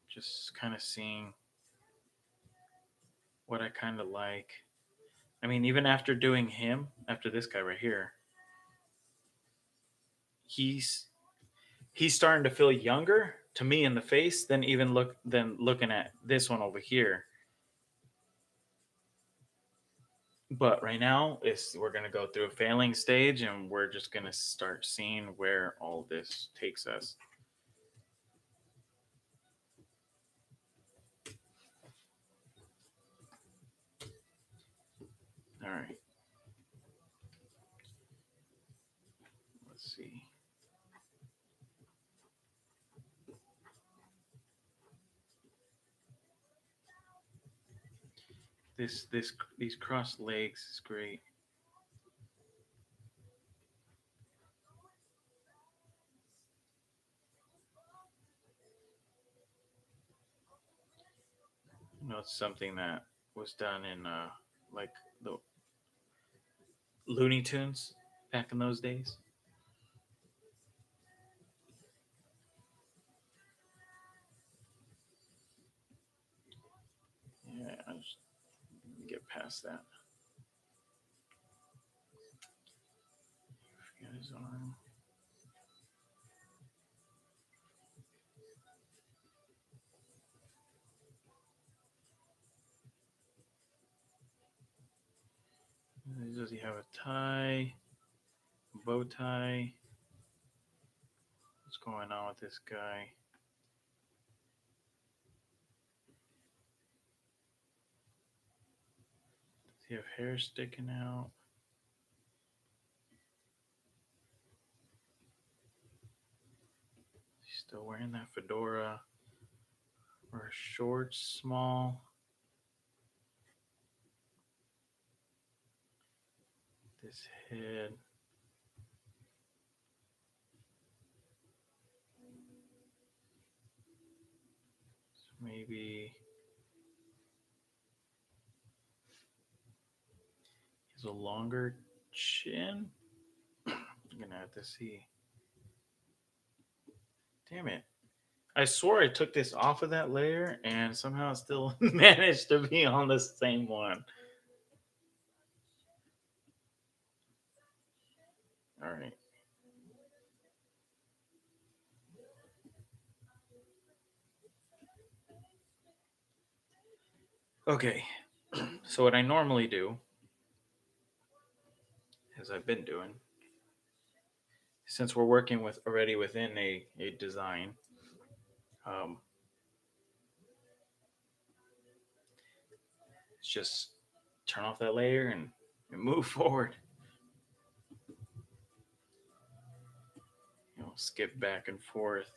Just kind of seeing what I kind of like. I mean, even after doing him, after this guy right here, he's he's starting to feel younger to me in the face than looking at this one over here. But right now, we're gonna go through a failing stage, and we're just gonna start seeing where all this takes us. All right, let's see. These crossed legs is great. You know, it's something that was done in like the Looney Tunes back in those days. Yeah, I just get past that. Forget his arm. Does he have a tie? Bow tie? What's going on with this guy? Does he have hair sticking out? He's still wearing that fedora. Or shorts small. This head. So maybe he has a longer chin. I'm gonna have to see. Damn it. I swore I took this off of that layer and somehow it still managed to be on the same one. All right. Okay. So what I normally do, as I've been doing, since we're working with already within a design, um, it's just turn off that layer and move forward. You know, skip back and forth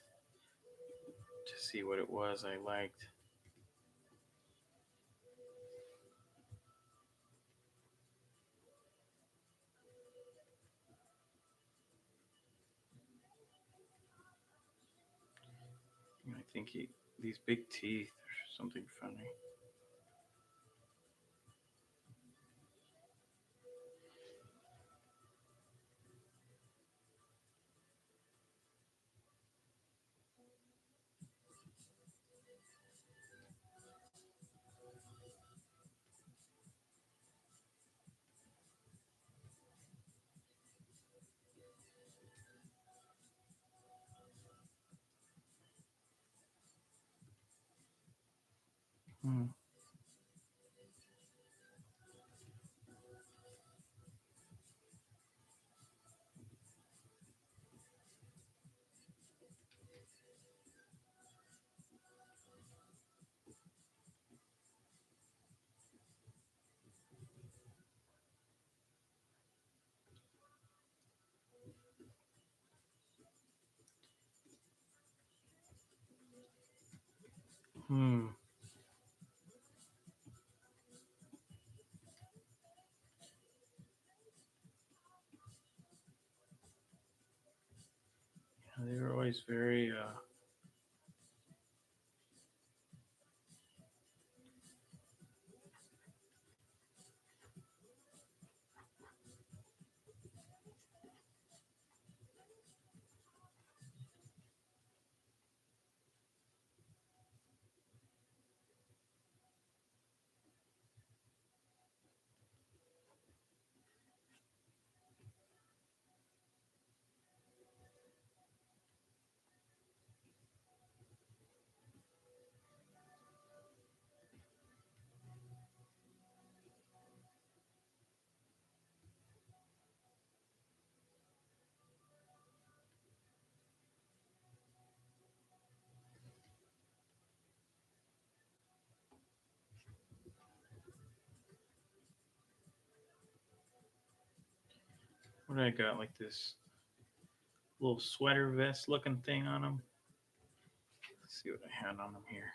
to see what it was I liked. I think these big teeth or something funny. Hmm. Hmm. They were always very. What do I got? Like this little sweater vest looking thing on him. Let's see what I had on him here.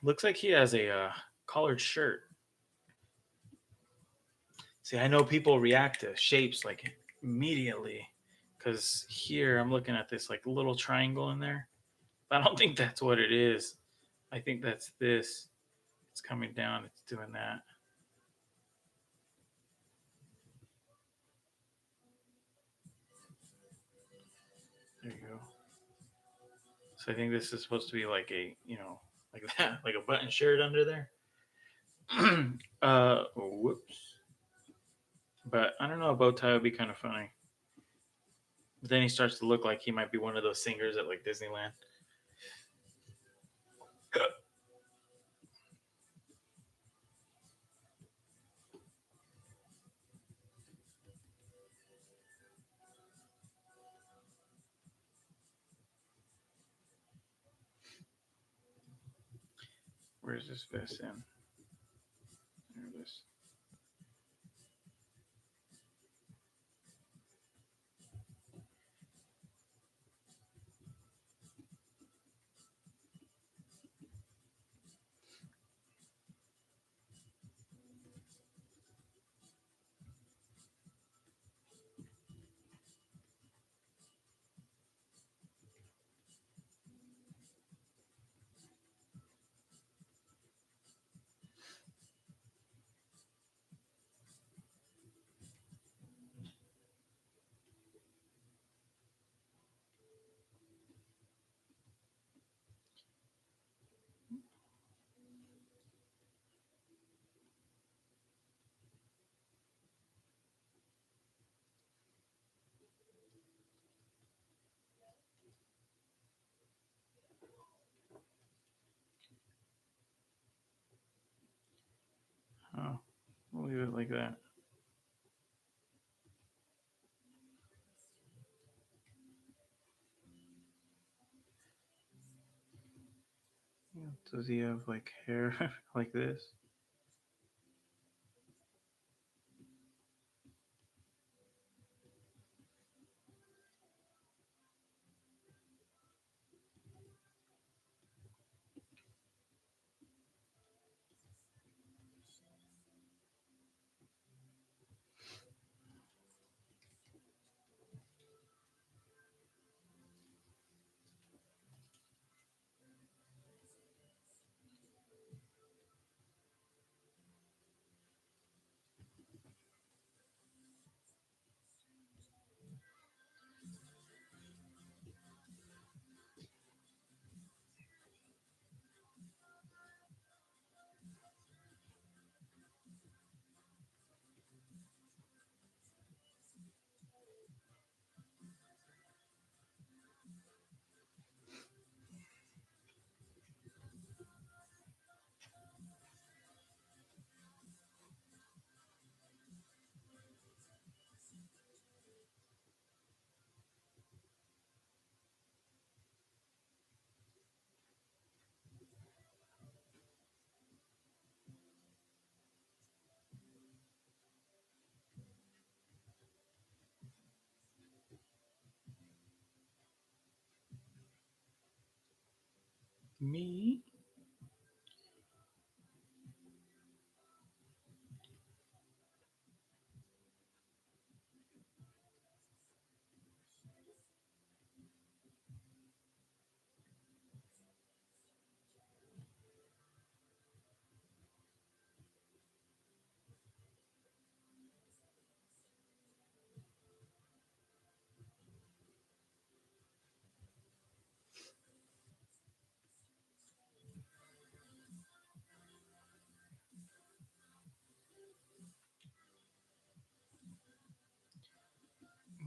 Looks like he has a collared shirt. See, I know people react to shapes like immediately because here I'm looking at this like little triangle in there. I don't think that's what it is. I think that's this. It's coming down. It's doing that. There you go. So I think this is supposed to be like a, like that, like a button shirt under there. Whoops. But I don't know, a bow tie would be kind of funny. But then he starts to look like he might be one of those singers at like Disneyland. Where's this vest in? There it is. Oh, we'll leave it like that. Yeah, does he have like hair like this? Me?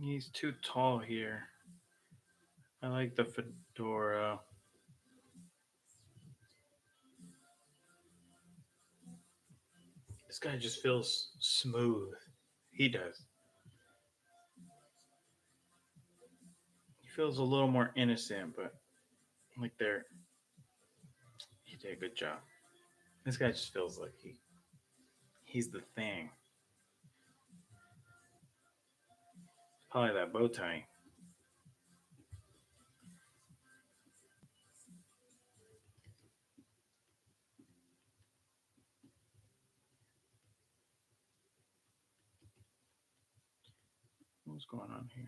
He's too tall here. I like the fedora. This guy just feels smooth. He does. He feels a little more innocent, but like he did a good job. This guy just feels like he's the thing. Probably that bow tie. What's going on here?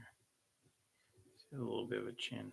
See a little bit of a chin.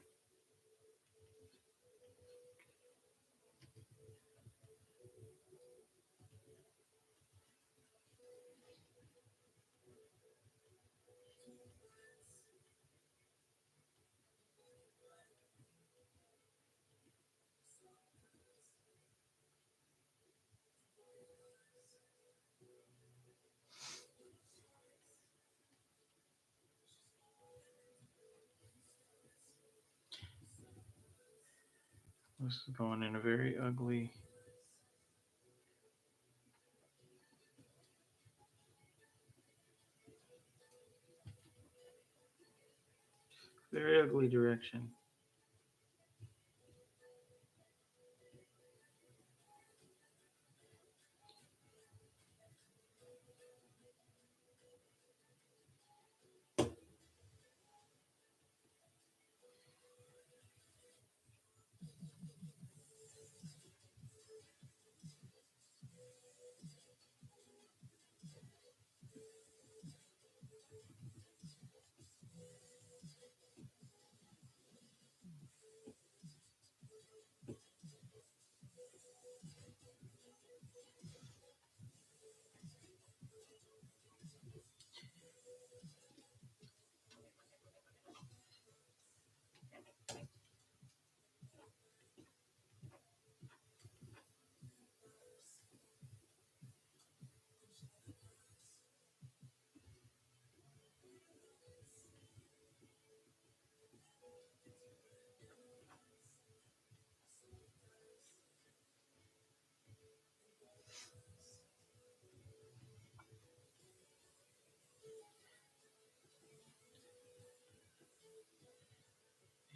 This is going in a very ugly. Very ugly direction.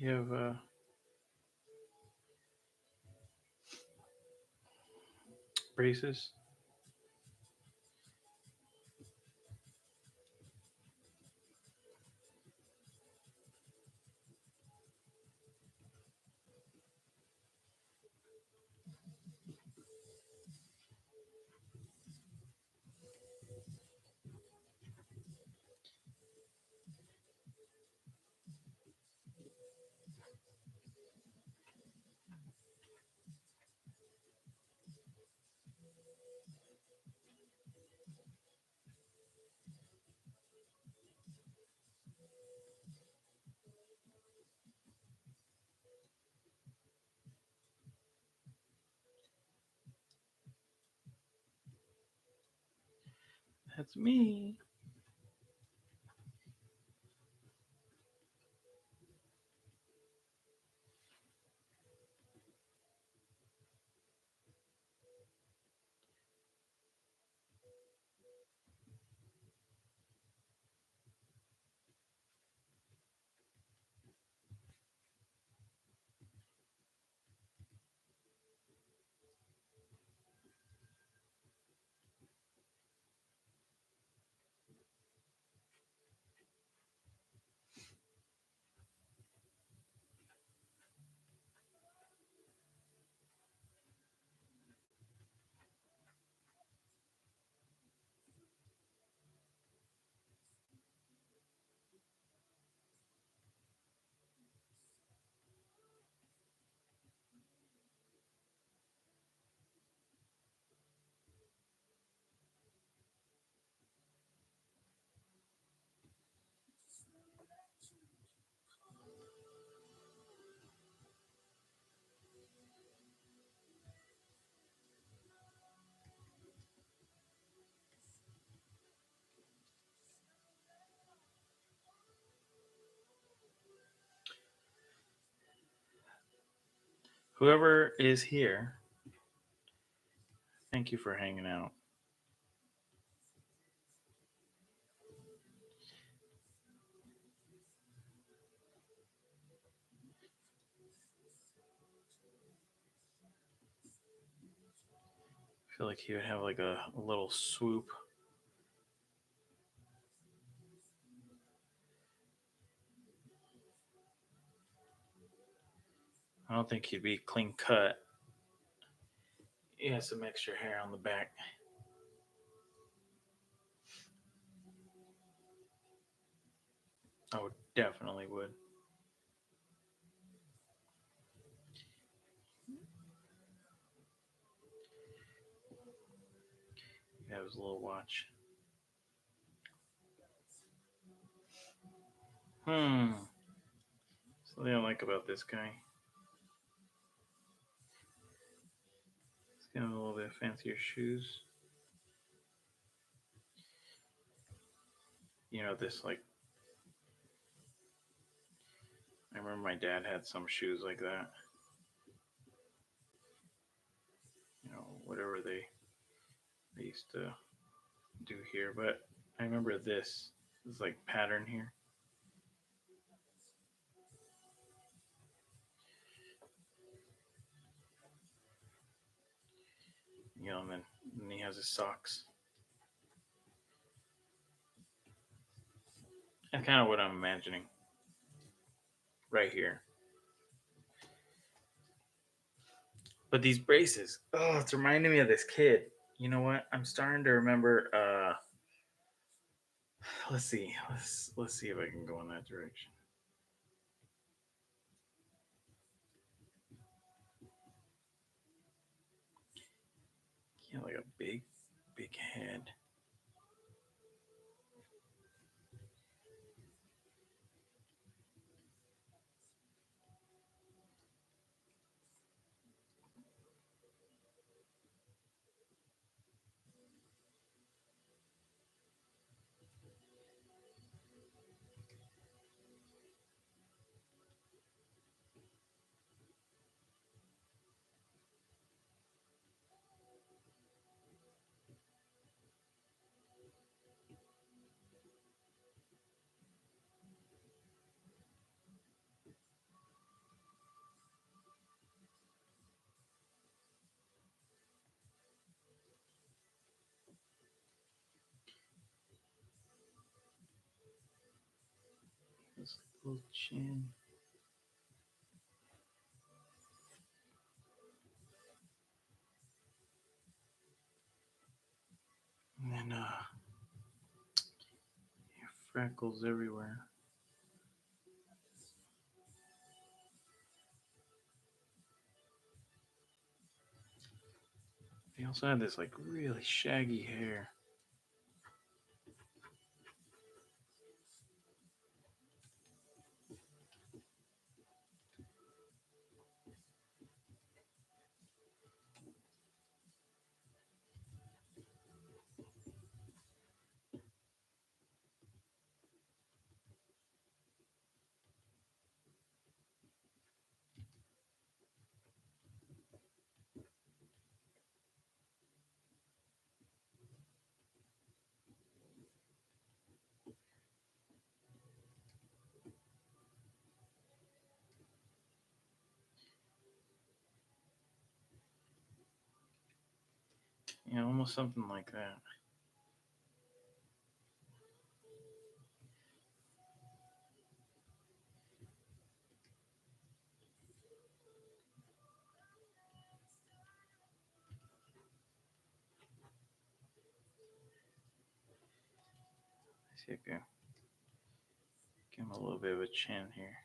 You have braces. That's me. Whoever is here, thank you for hanging out. I feel like he would have like a little swoop. I don't think he'd be clean cut. He has some extra hair on the back. I would definitely would. Have his little watch. Hmm. Something I like about this guy. He's got a little bit fancier shoes. This like I remember my dad had some shoes like that. Whatever they used to do here. But I remember this like pattern here. And then he has his socks. That's kind of what I'm imagining right here. But these braces, oh, it's reminding me of this kid. You know what? I'm starting to remember. Let's see. Let's see if I can go in that direction. Yeah, like a big head. This little chin. And then freckles everywhere. He also had this like really shaggy hair. Almost something like that. Let's see if I can give him a little bit of a chin here.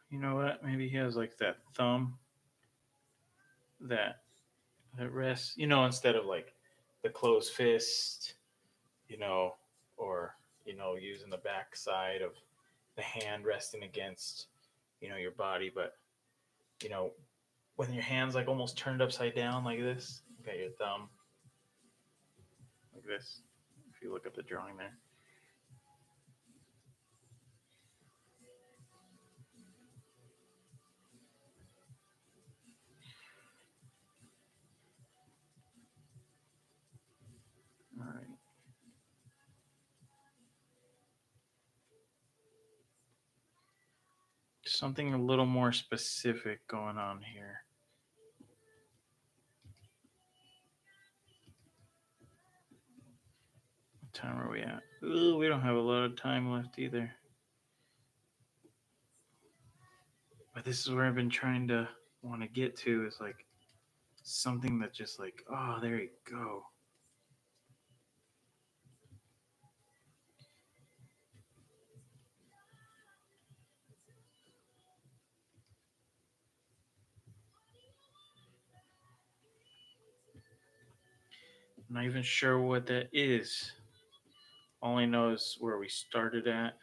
You know what? Maybe he has like that thumb that that rests. Instead of like the closed fist. You know, or using the back side of the hand resting against, your body. But, you know, when your hand's like almost turned upside down like this, you got your thumb like this. If you look at the drawing there. All right. Something a little more specific going on here. What time are we at? Ooh, we don't have a lot of time left either. But this is where I've been trying to want to get to is like something that just like, oh, there you go. I'm not even sure what that is. All I know is where we started at.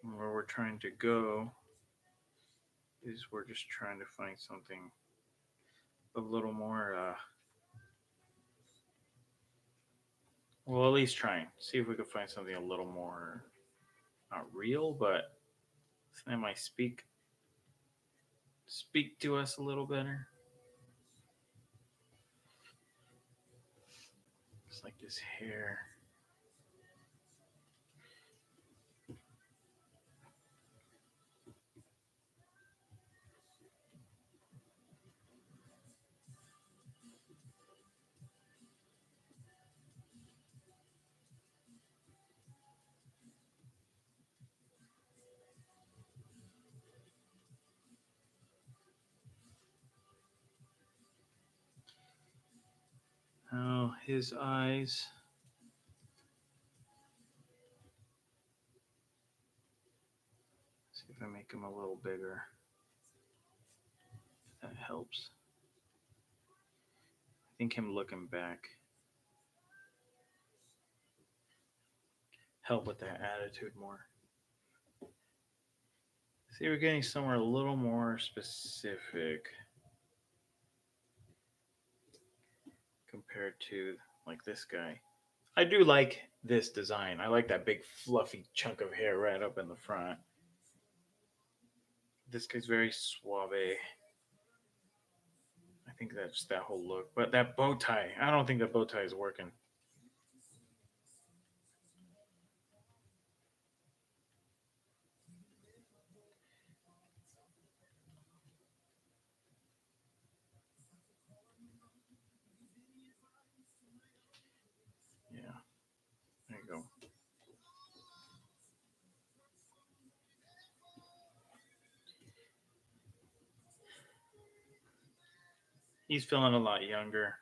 And where we're trying to go is we're just trying to find something a little more, well, at least trying. See if we can find something a little more, not real, but that might speak to us a little better. It's like this hair. Oh, his eyes. See if I make him a little bigger. That helps. I think him looking back help with that attitude more. See, we're getting somewhere a little more specific compared to like this guy. I do like this design. I like that big fluffy chunk of hair right up in the front. This guy's very suave. I think that's that whole look. But that bow tie, I don't think that bow tie is working. Yeah, there you go. He's feeling a lot younger.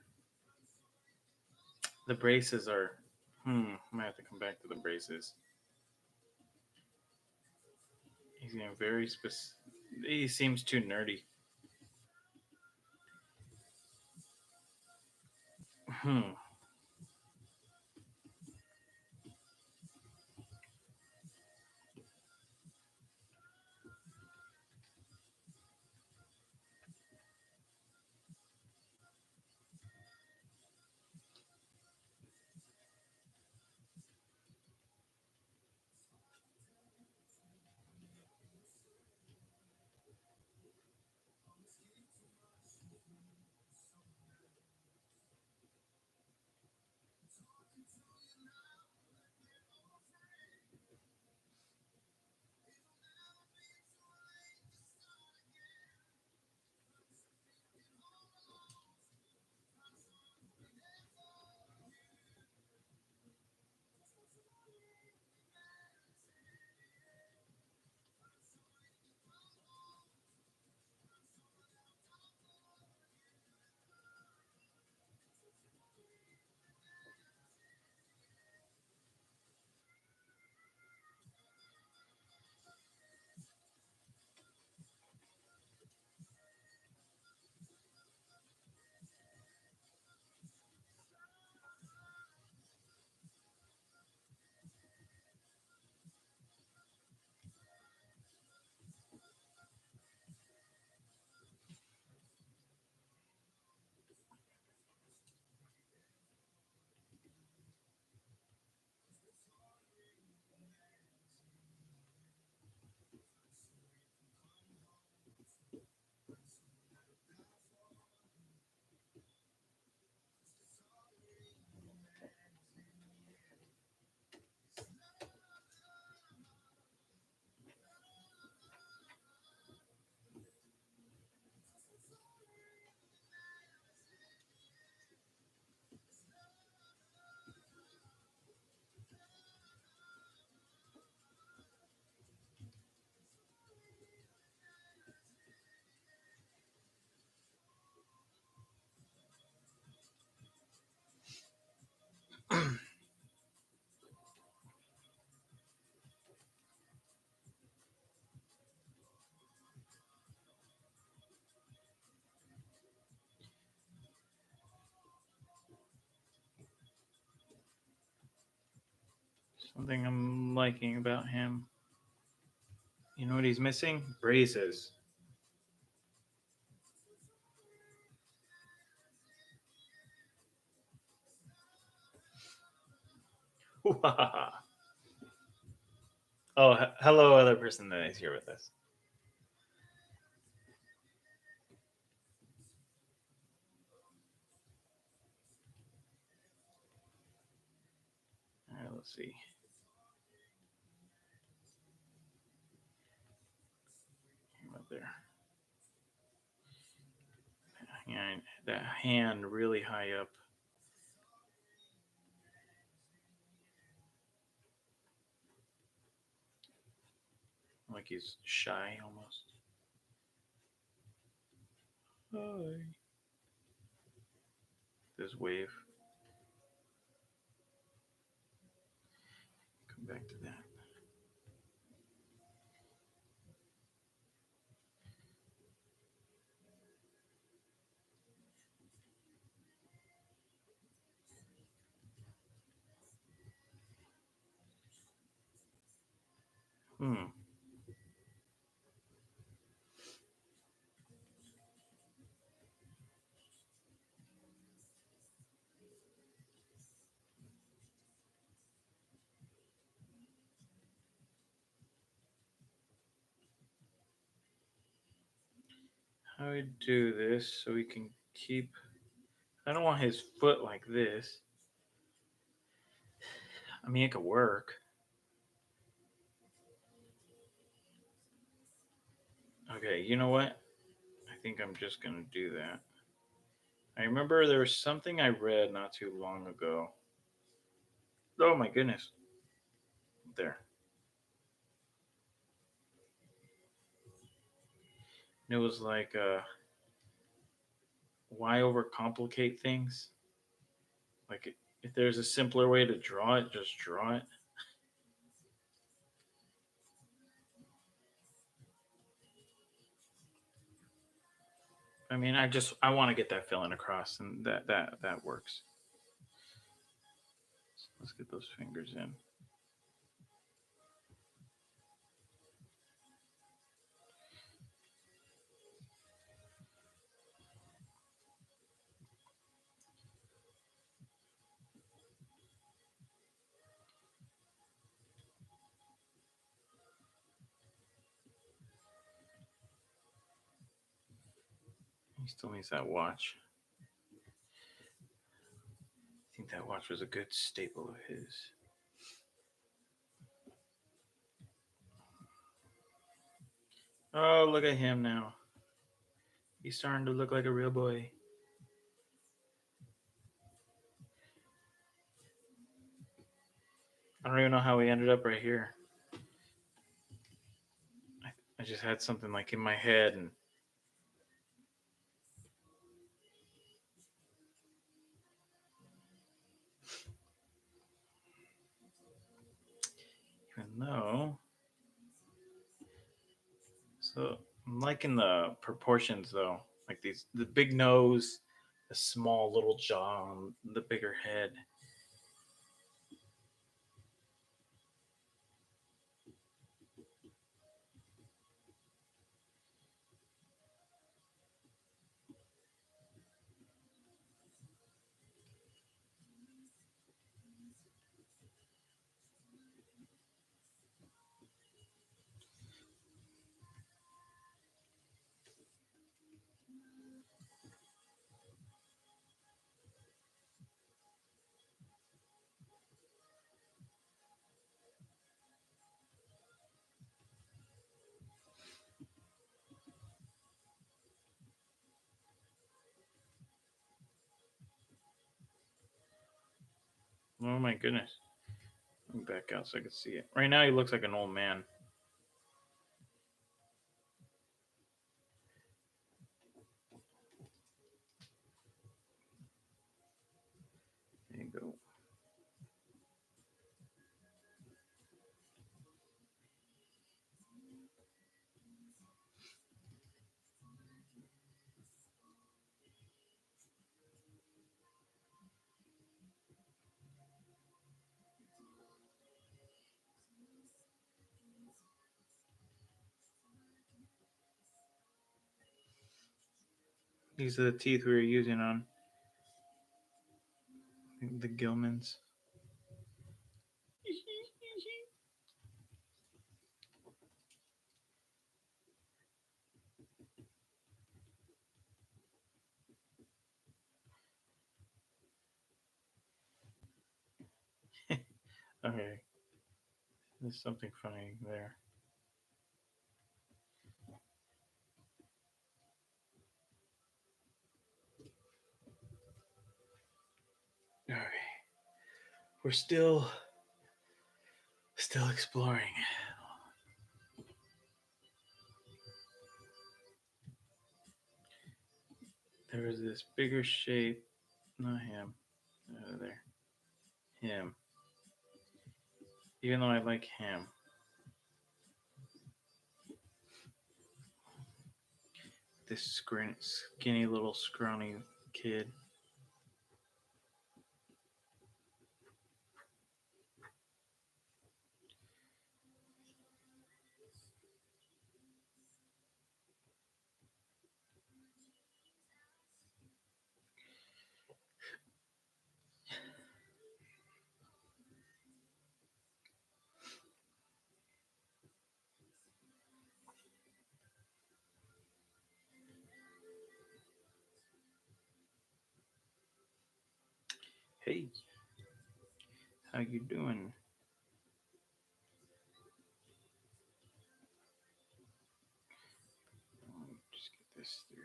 The braces are, I might have to come back to the braces. He's getting very specific. He seems too nerdy. Hmm. Something I'm liking about him. You know what he's missing? Braces. Oh, hello, other person that is here with us. All right, let's see. Up there. Yeah, that hand really high up. Like he's shy almost. Hi. This wave. Come back to that. Hmm. How do we do this so we can keep. I don't want his foot like this. I mean, it could work. Okay, you know what? I think I'm just going to do that. I remember there was something I read not too long ago. Oh my goodness. There. It was like, why overcomplicate things? Like, if there's a simpler way to draw it, just draw it. I mean, I want to get that feeling across, and that works. Let's get those fingers in. He still needs that watch. I think that watch was a good staple of his. Oh, look at him now. He's starting to look like a real boy. I don't even know how we ended up right here. I just had something like in my head, and even though, so I'm liking the proportions though, like these the big nose, the small little jaw, the bigger head. Oh my goodness! Let me back out so I can see it. Right now, he looks like an old man. There you go. These are the teeth we were using on the Gilmans. Okay, there's something funny there. Okay, we're still exploring. There was this bigger shape. Not him. There. Him. Even though I like him. This skinny little scrawny kid. Hey, how you doing? Just get this through.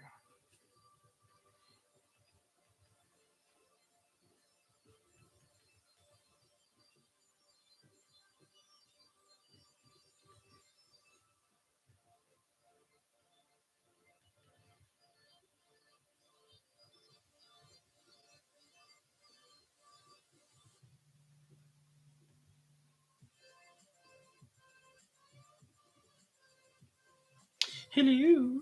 Hello.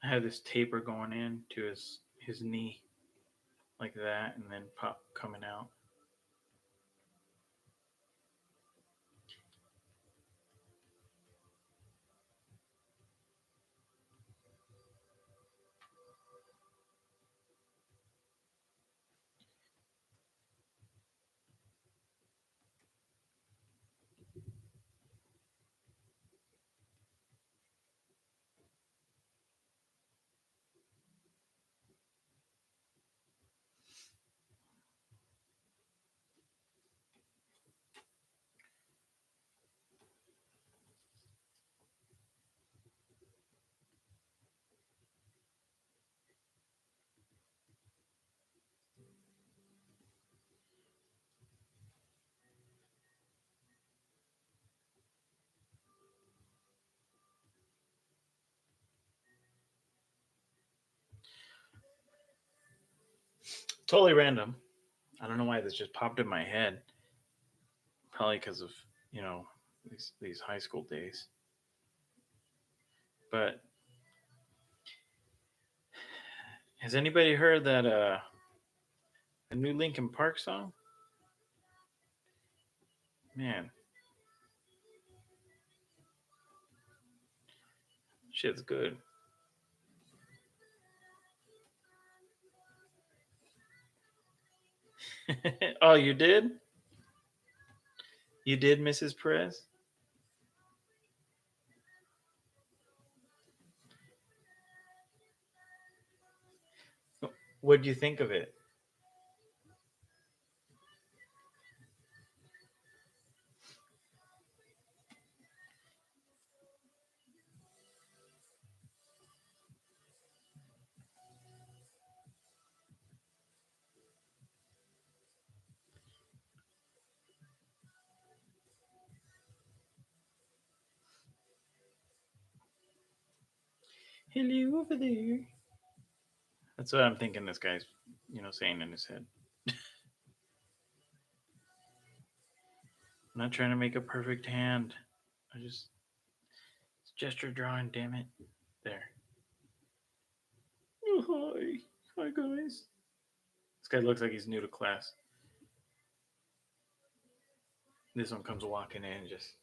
I have this taper going in to his knee like that, and then pop coming out. Totally random. I don't know why this just popped in my head. Probably because of you know these high school days. But has anybody heard that a new Linkin Park song? Man, shit's good. Oh, you did? You did, Mrs. Perez? What do you think of it? Hello over there. That's what I'm thinking. This guy's, saying in his head. I'm not trying to make a perfect hand. I just it's gesture drawing. Damn it. There. Oh, hi guys. This guy looks like he's new to class. This one comes walking in just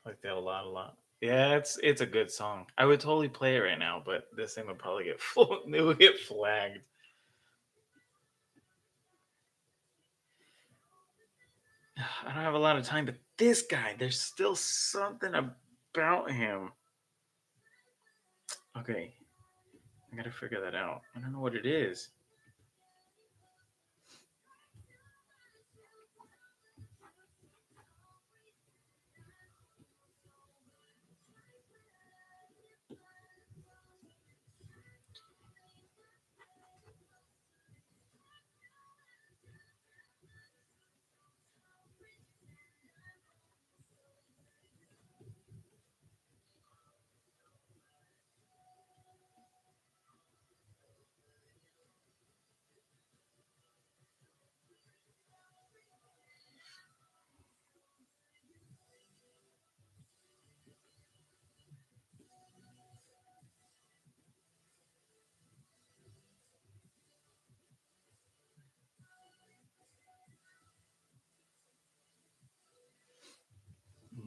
like that a lot. Yeah, it's a good song. I would totally play it right now, but this thing would probably get full. It would get flagged. I don't have a lot of time, but this guy, there's still something about him. Okay, I gotta figure that out. I don't know what it is.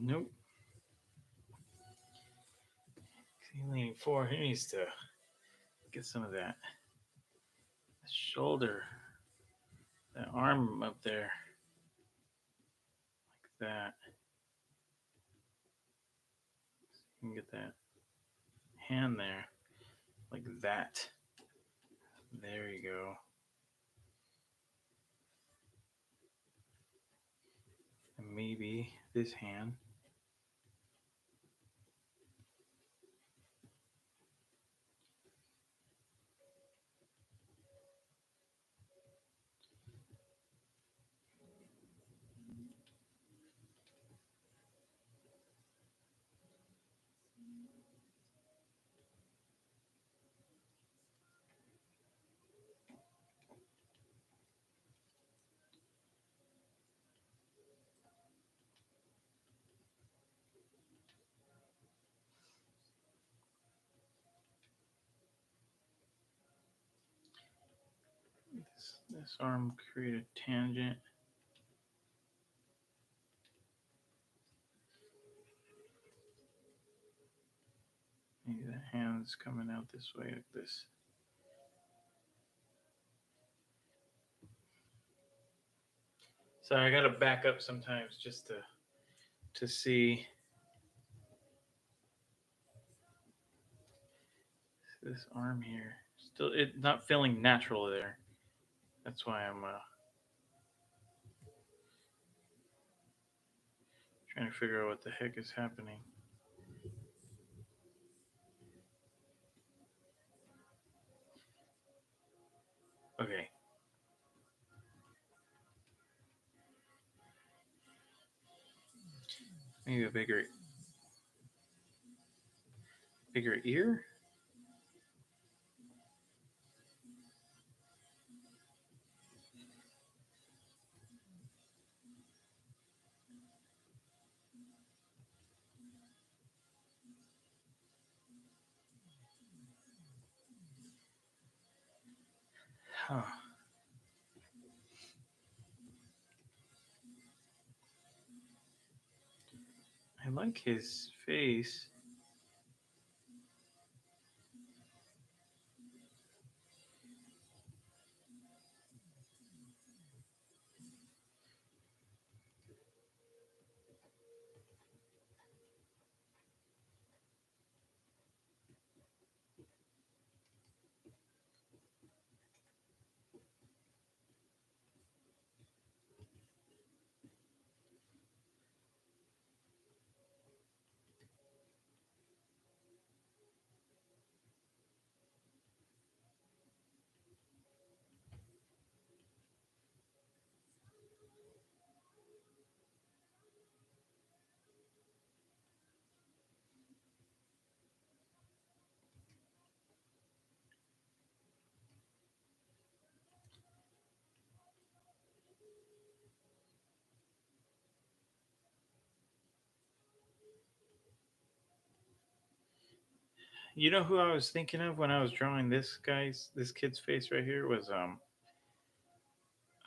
Nope. He's leaning forward. He needs to get some of that shoulder, that arm up there, like that. You can get that hand there, like that. There you go. And maybe this hand. This arm create a tangent. Maybe the hand's coming out this way, like this. Sorry, I gotta back up sometimes just to see this arm here. Still, it not feeling natural there. That's why I'm trying to figure out what the heck is happening. Okay. Maybe a bigger ear? Huh. I like his face. You know who I was thinking of when I was drawing this kid's face right here was I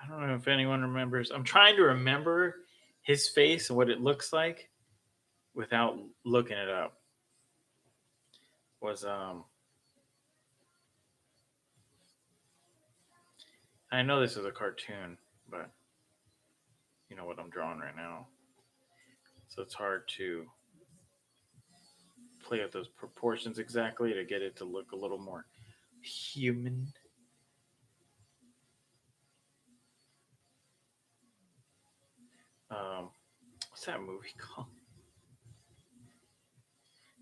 don't know if anyone remembers. I'm trying to remember his face and what it looks like without looking it up. Was I know this is a cartoon, but you know what I'm drawing right now. So it's hard to play with those proportions exactly to get it to look a little more human. Um, what's that movie called?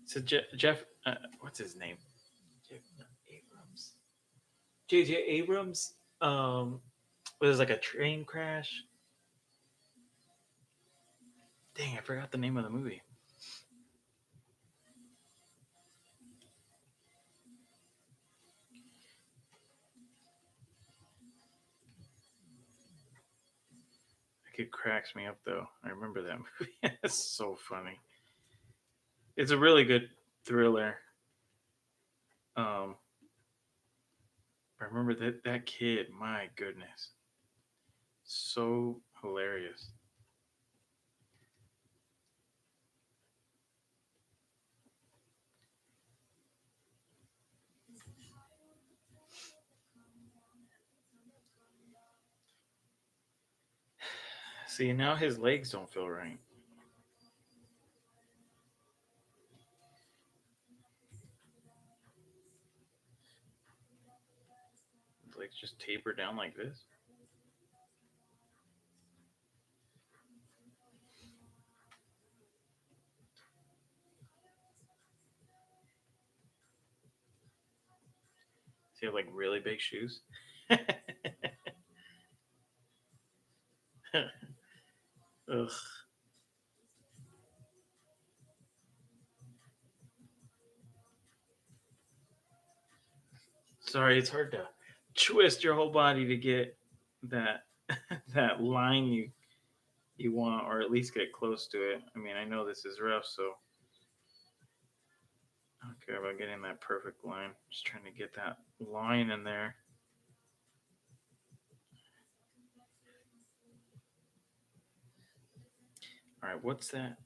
So Jeff, what's his name? Jeff Abrams. J.J. Abrams. It was like a train crash. Dang, I forgot the name of the movie. It cracks me up though. I remember that movie. It's so funny. It's a really good thriller. Um, I remember that kid. My goodness, so hilarious. See, now his legs don't feel right. His legs just taper down like this. Does he have like really big shoes? Ugh. Sorry, it's hard to twist your whole body to get that that line you want, or at least get close to it. I mean, I know this is rough, so I don't care about getting that perfect line. Just trying to get that line in there. All right, what's that?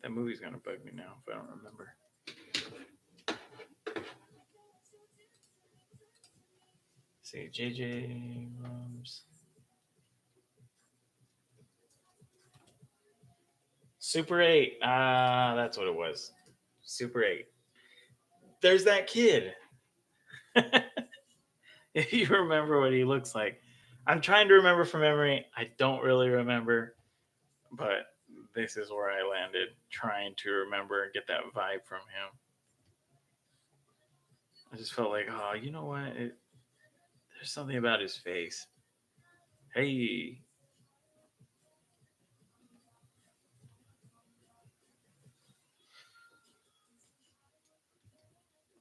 That movie's gonna bug me now if I don't remember. Let's see, JJ Abrams. Super 8. Ah, that's what it was. Super 8. There's that kid. If you remember what he looks like. I'm trying to remember from memory. I don't really remember, but this is where I landed trying to remember and get that vibe from him. I just felt like, oh, you know what? There's something about his face. Hey,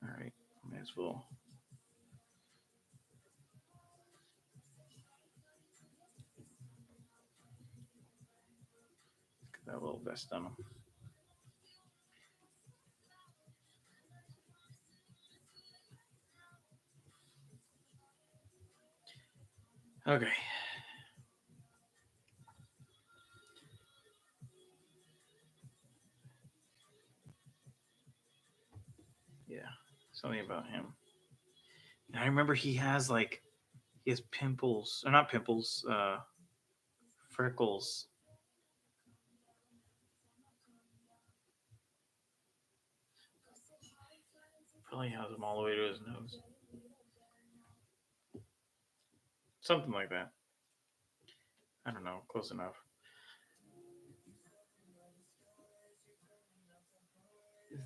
all right, may as well get that little vest on him. Okay, yeah, something about him. And I remember he has pimples, or not pimples, freckles. Probably has them all the way to his nose, something like that. I don't know, close enough.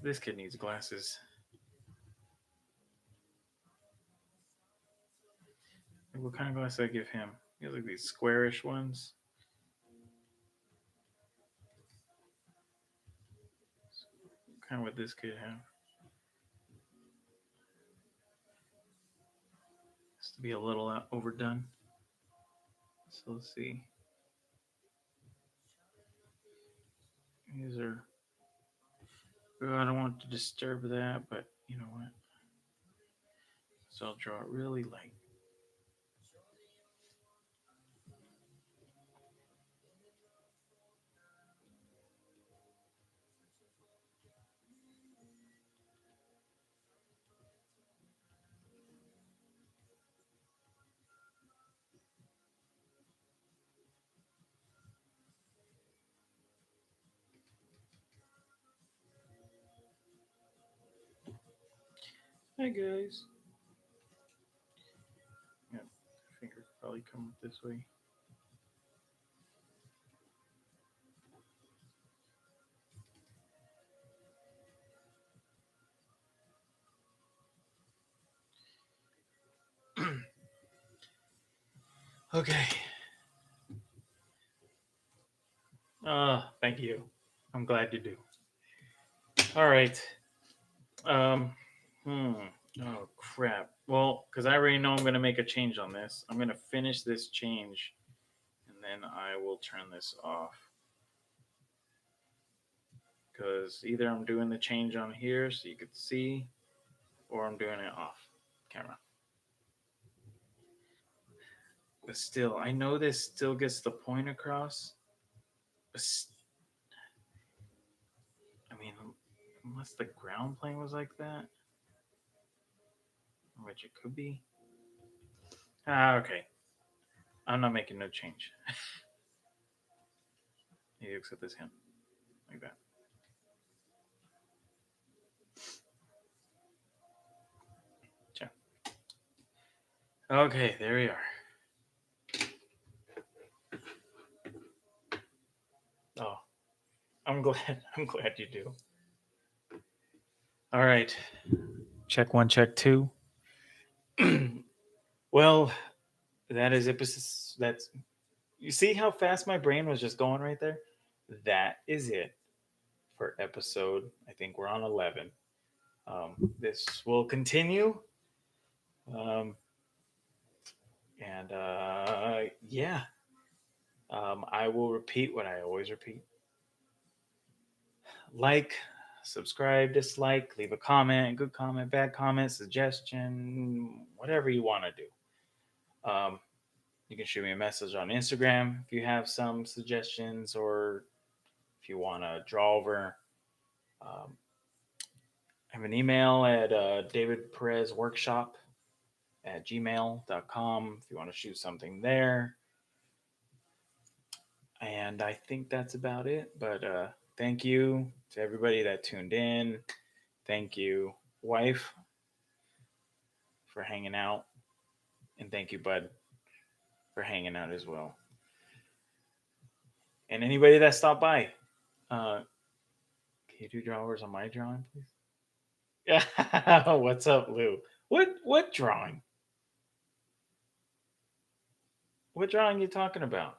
This kid needs glasses. Like, what kind of glasses I give him? He has like these squarish ones. What kind of what this kid have? Has to be a little overdone. So let's see. These are. Oh, I don't want to disturb that, but You know what? So I'll draw it really light. Hi guys. Yeah, I think I could probably come up this way. Okay. Thank you. I'm glad you do. All right. Um, hmm. Oh crap. Well, because I already know I'm gonna make a change on this. I'm gonna finish this change, and then I will turn this off. Because either I'm doing the change on here so you could see, or I'm doing it off camera. But still, I know this still gets the point across. But I mean, unless the ground plane was like that, which it could be. Okay. I'm not making no change. You accept this hand like that. Sure. Okay, there we are. Oh, I'm glad. I'm glad you do. All right. Check one, check two. Well, that is it. That's you see how fast my brain was just going right there. That is it for episode. I think we're on 11. This will continue. Um, and yeah, I will repeat what I always repeat: like, subscribe, dislike, leave a comment, good comment, bad comment, suggestion, whatever you want to do. You can shoot me a message on Instagram if you have some suggestions, or if you want to draw over. Um, I have an email at David Perez Workshop at gmail.com if you want to shoot something there. And I think that's about it. But thank you to everybody that tuned in. Thank you, wife, for hanging out. And thank you, Bud, for hanging out as well. And anybody that stopped by, uh, can you do drawers on my drawing, please? Yeah. What's up, Lou? What drawing? What drawing you talking about?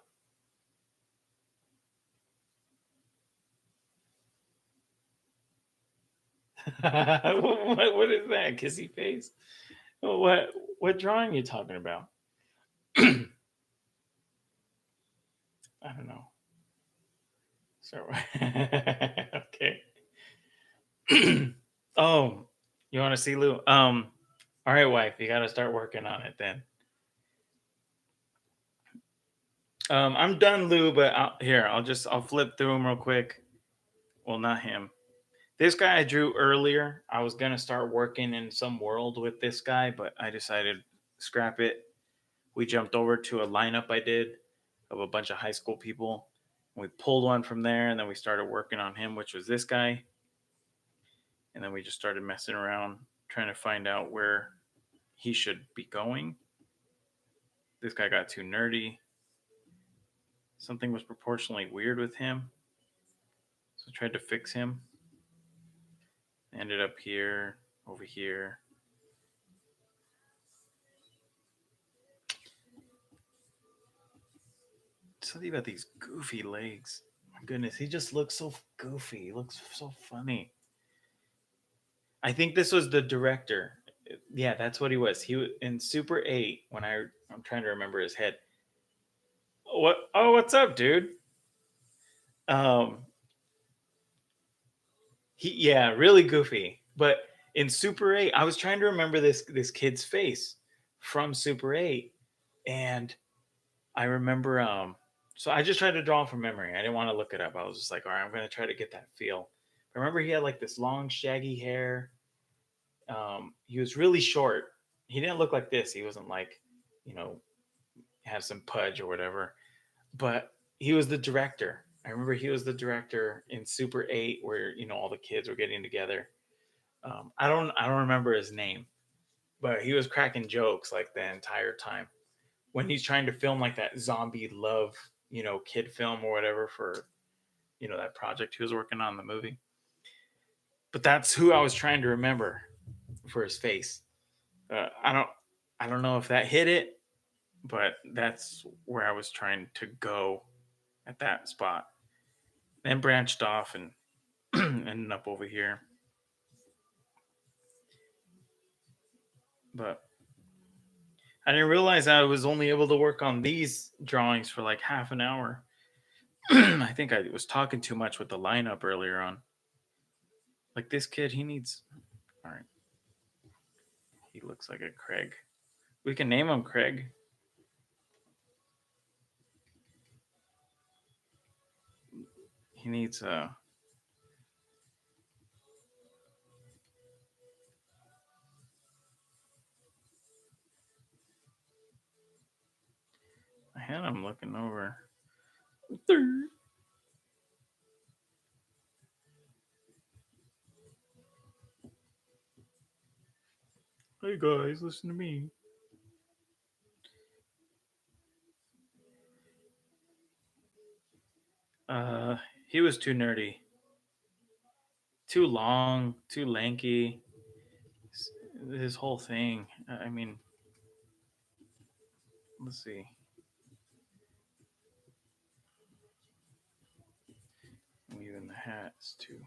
What is that? Kissy face? What drawing you talking about? I don't know. So okay. Oh, you want to see Lou? All right, wife, you got to start working on it then. I'm done, Lou, but I'll flip through him real quick. Well, not him. This guy I drew earlier. I was gonna start working in some world with this guy, but I decided scrap it. We jumped over to a lineup I did of a bunch of high school people. We pulled one from there, and then we started working on him, which was this guy. And then we just started messing around, trying to find out where he should be going. This guy got too nerdy. Something was proportionally weird with him, so I tried to fix him. Ended up here, over here. Something about these goofy legs. My goodness, he just looks so goofy. He looks so funny. I think this was the director. Yeah, that's what he was. He was in Super 8 when I'm trying to remember his head. What? Oh, what's up, dude? Um, he yeah, really goofy. But in Super 8, I was trying to remember this kid's face from Super 8, and I remember so I just tried to draw him from memory. I didn't want to look it up. I was just like, all right, I'm gonna try to get that feel. I remember he had like this long shaggy hair. He was really short. He didn't look like this. He wasn't like, you know, have some pudge or whatever. But he was the director. I remember he was the director in Super 8 where, all the kids were getting together. I don't remember his name, but he was cracking jokes like the entire time when he's trying to film like that zombie love, kid film or whatever for, that project he was working on in the movie. But that's who I was trying to remember for his face. I don't know if that hit it, but that's where I was trying to go at that spot. Then branched off and ended up over here. But I didn't realize I was only able to work on these drawings for like half an hour. I think I was talking too much with the lineup earlier on. Like this kid, he needs. All right. He looks like a Craig. We can name him Craig. He needs I had him looking over. Hey guys, listen to me. Uh, he was too nerdy, too long, too lanky. His whole thing. I mean, let's see. Even the hats too.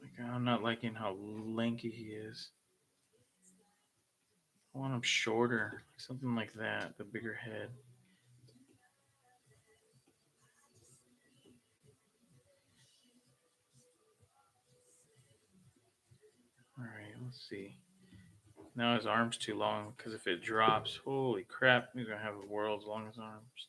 Like I'm not liking how lanky he is. I want him shorter, something like that. The bigger head. All right, let's see. Now his arm's too long because if it drops, holy crap, he's gonna have the world's longest arms.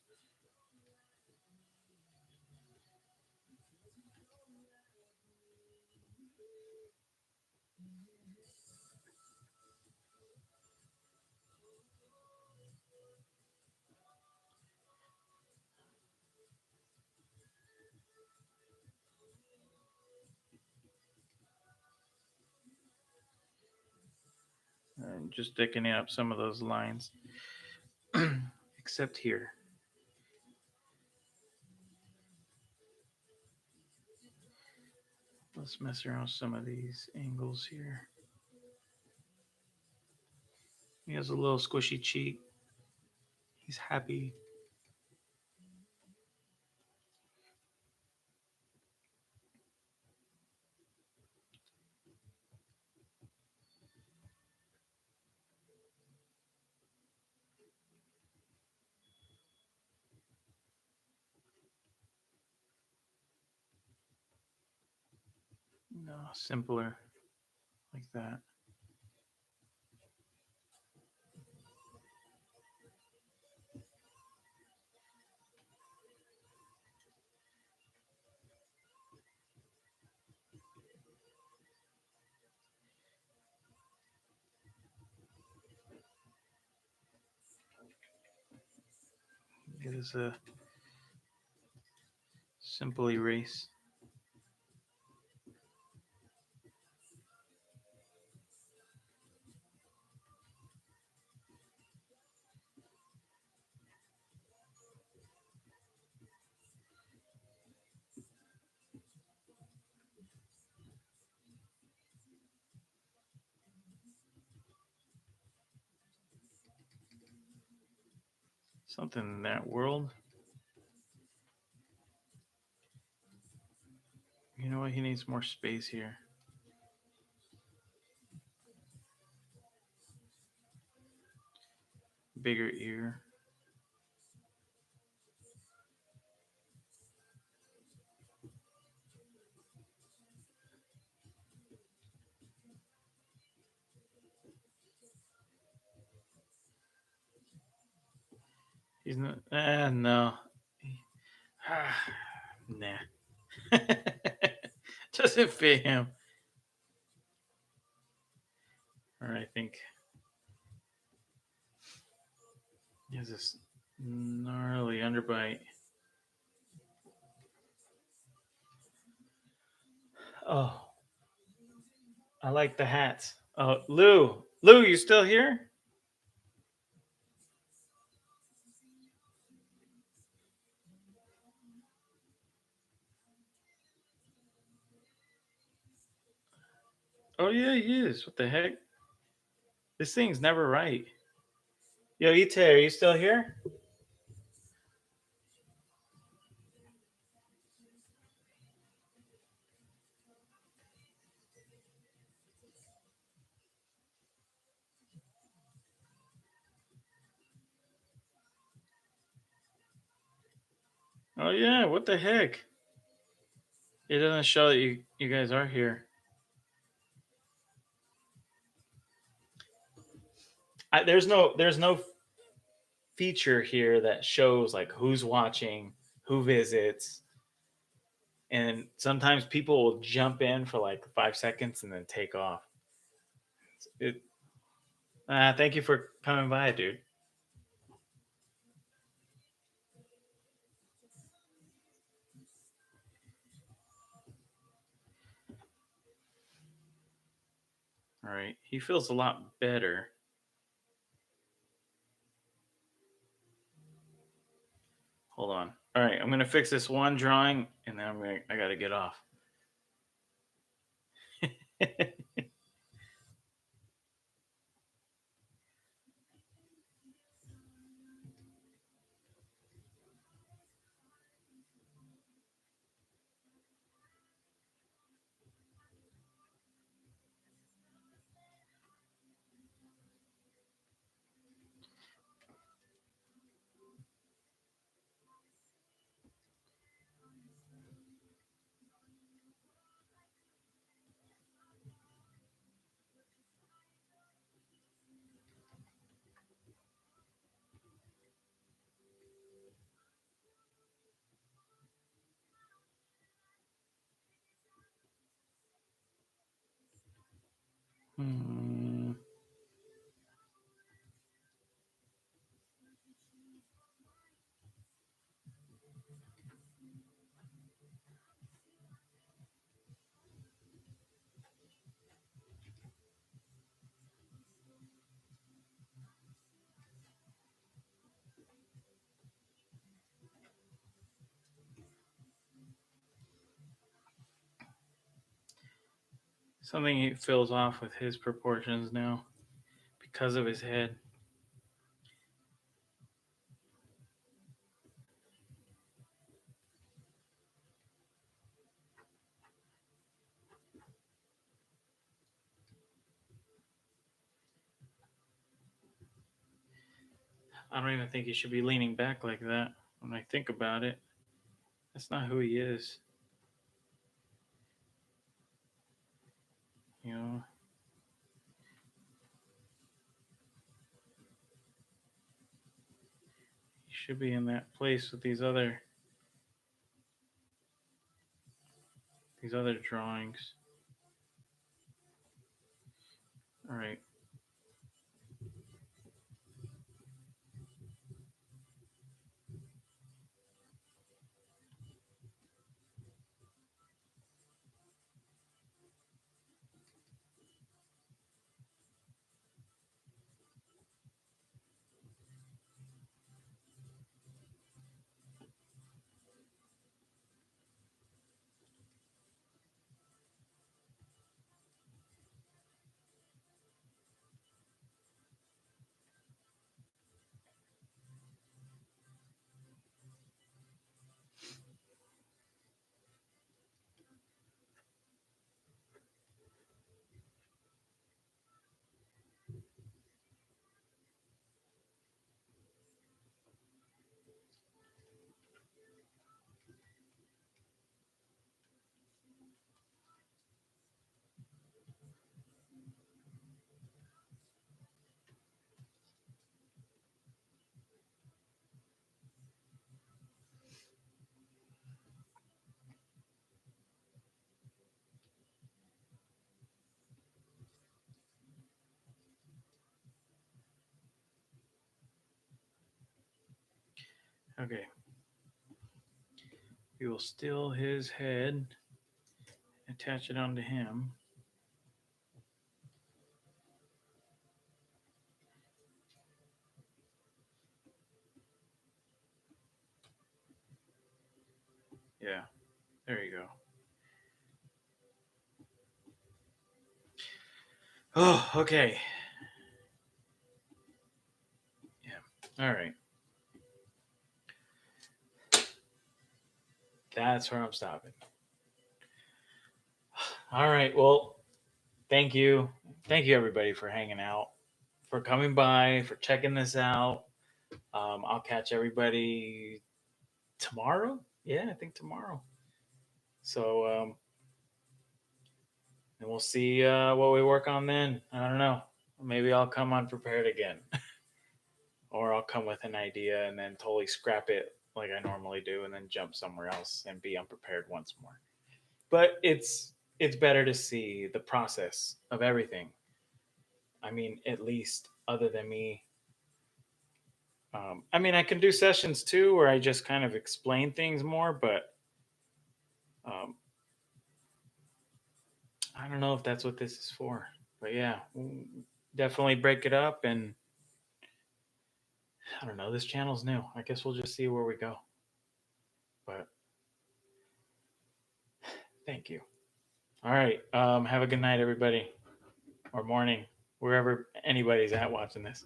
And just thickening up some of those lines, except here. Let's mess around with some of these angles here. He has a little squishy cheek. He's happy. No, simpler like that. It is a simple erase. Something in that world. You know what? He needs more space here. bigger ear. He's not. No. Nah. Doesn't fit him. Or I think he has this gnarly underbite. Oh, I like the hats. Oh, Lou. Lou, you still here? Oh, yeah, he is. What the heck? This thing's never right. Yo, Ite, are you still here? Oh, yeah. What the heck? It doesn't show that you guys are here. There's no feature here that shows like who's watching, who visits, and sometimes people will jump in for like 5 seconds and then take off. It, thank you for coming by, dude. All right, he feels a lot better. Hold on. All right, I'm gonna fix this one drawing, and then I gotta get off. Hmm. Something he feels off with his proportions now because of his head. I don't even think he should be leaning back like that. When I think about it, that's not who he is. You know, he should be in that place with these other drawings. All right. Okay. We will steal his head, attach it onto him. Yeah, there you go. Oh, okay. Yeah. All right. That's where I'm stopping. All right. Well, thank you. Thank you, everybody, for hanging out, for coming by, for checking this out. I'll catch everybody tomorrow. Yeah, I think tomorrow. So, and we'll see what we work on then. I don't know. Maybe I'll come unprepared again, or I'll come with an idea and then totally scrap it like I normally do, and then jump somewhere else and be unprepared once more. But it's better to see the process of everything. I mean, at least other than me. I mean, I can do sessions too where I just kind of explain things more, but um, I don't know if that's what this is for. But yeah, definitely break it up. And I don't know, this channel's new. I guess we'll just see where we go. But thank you. All right. Have a good night, everybody, or morning, wherever anybody's at watching this.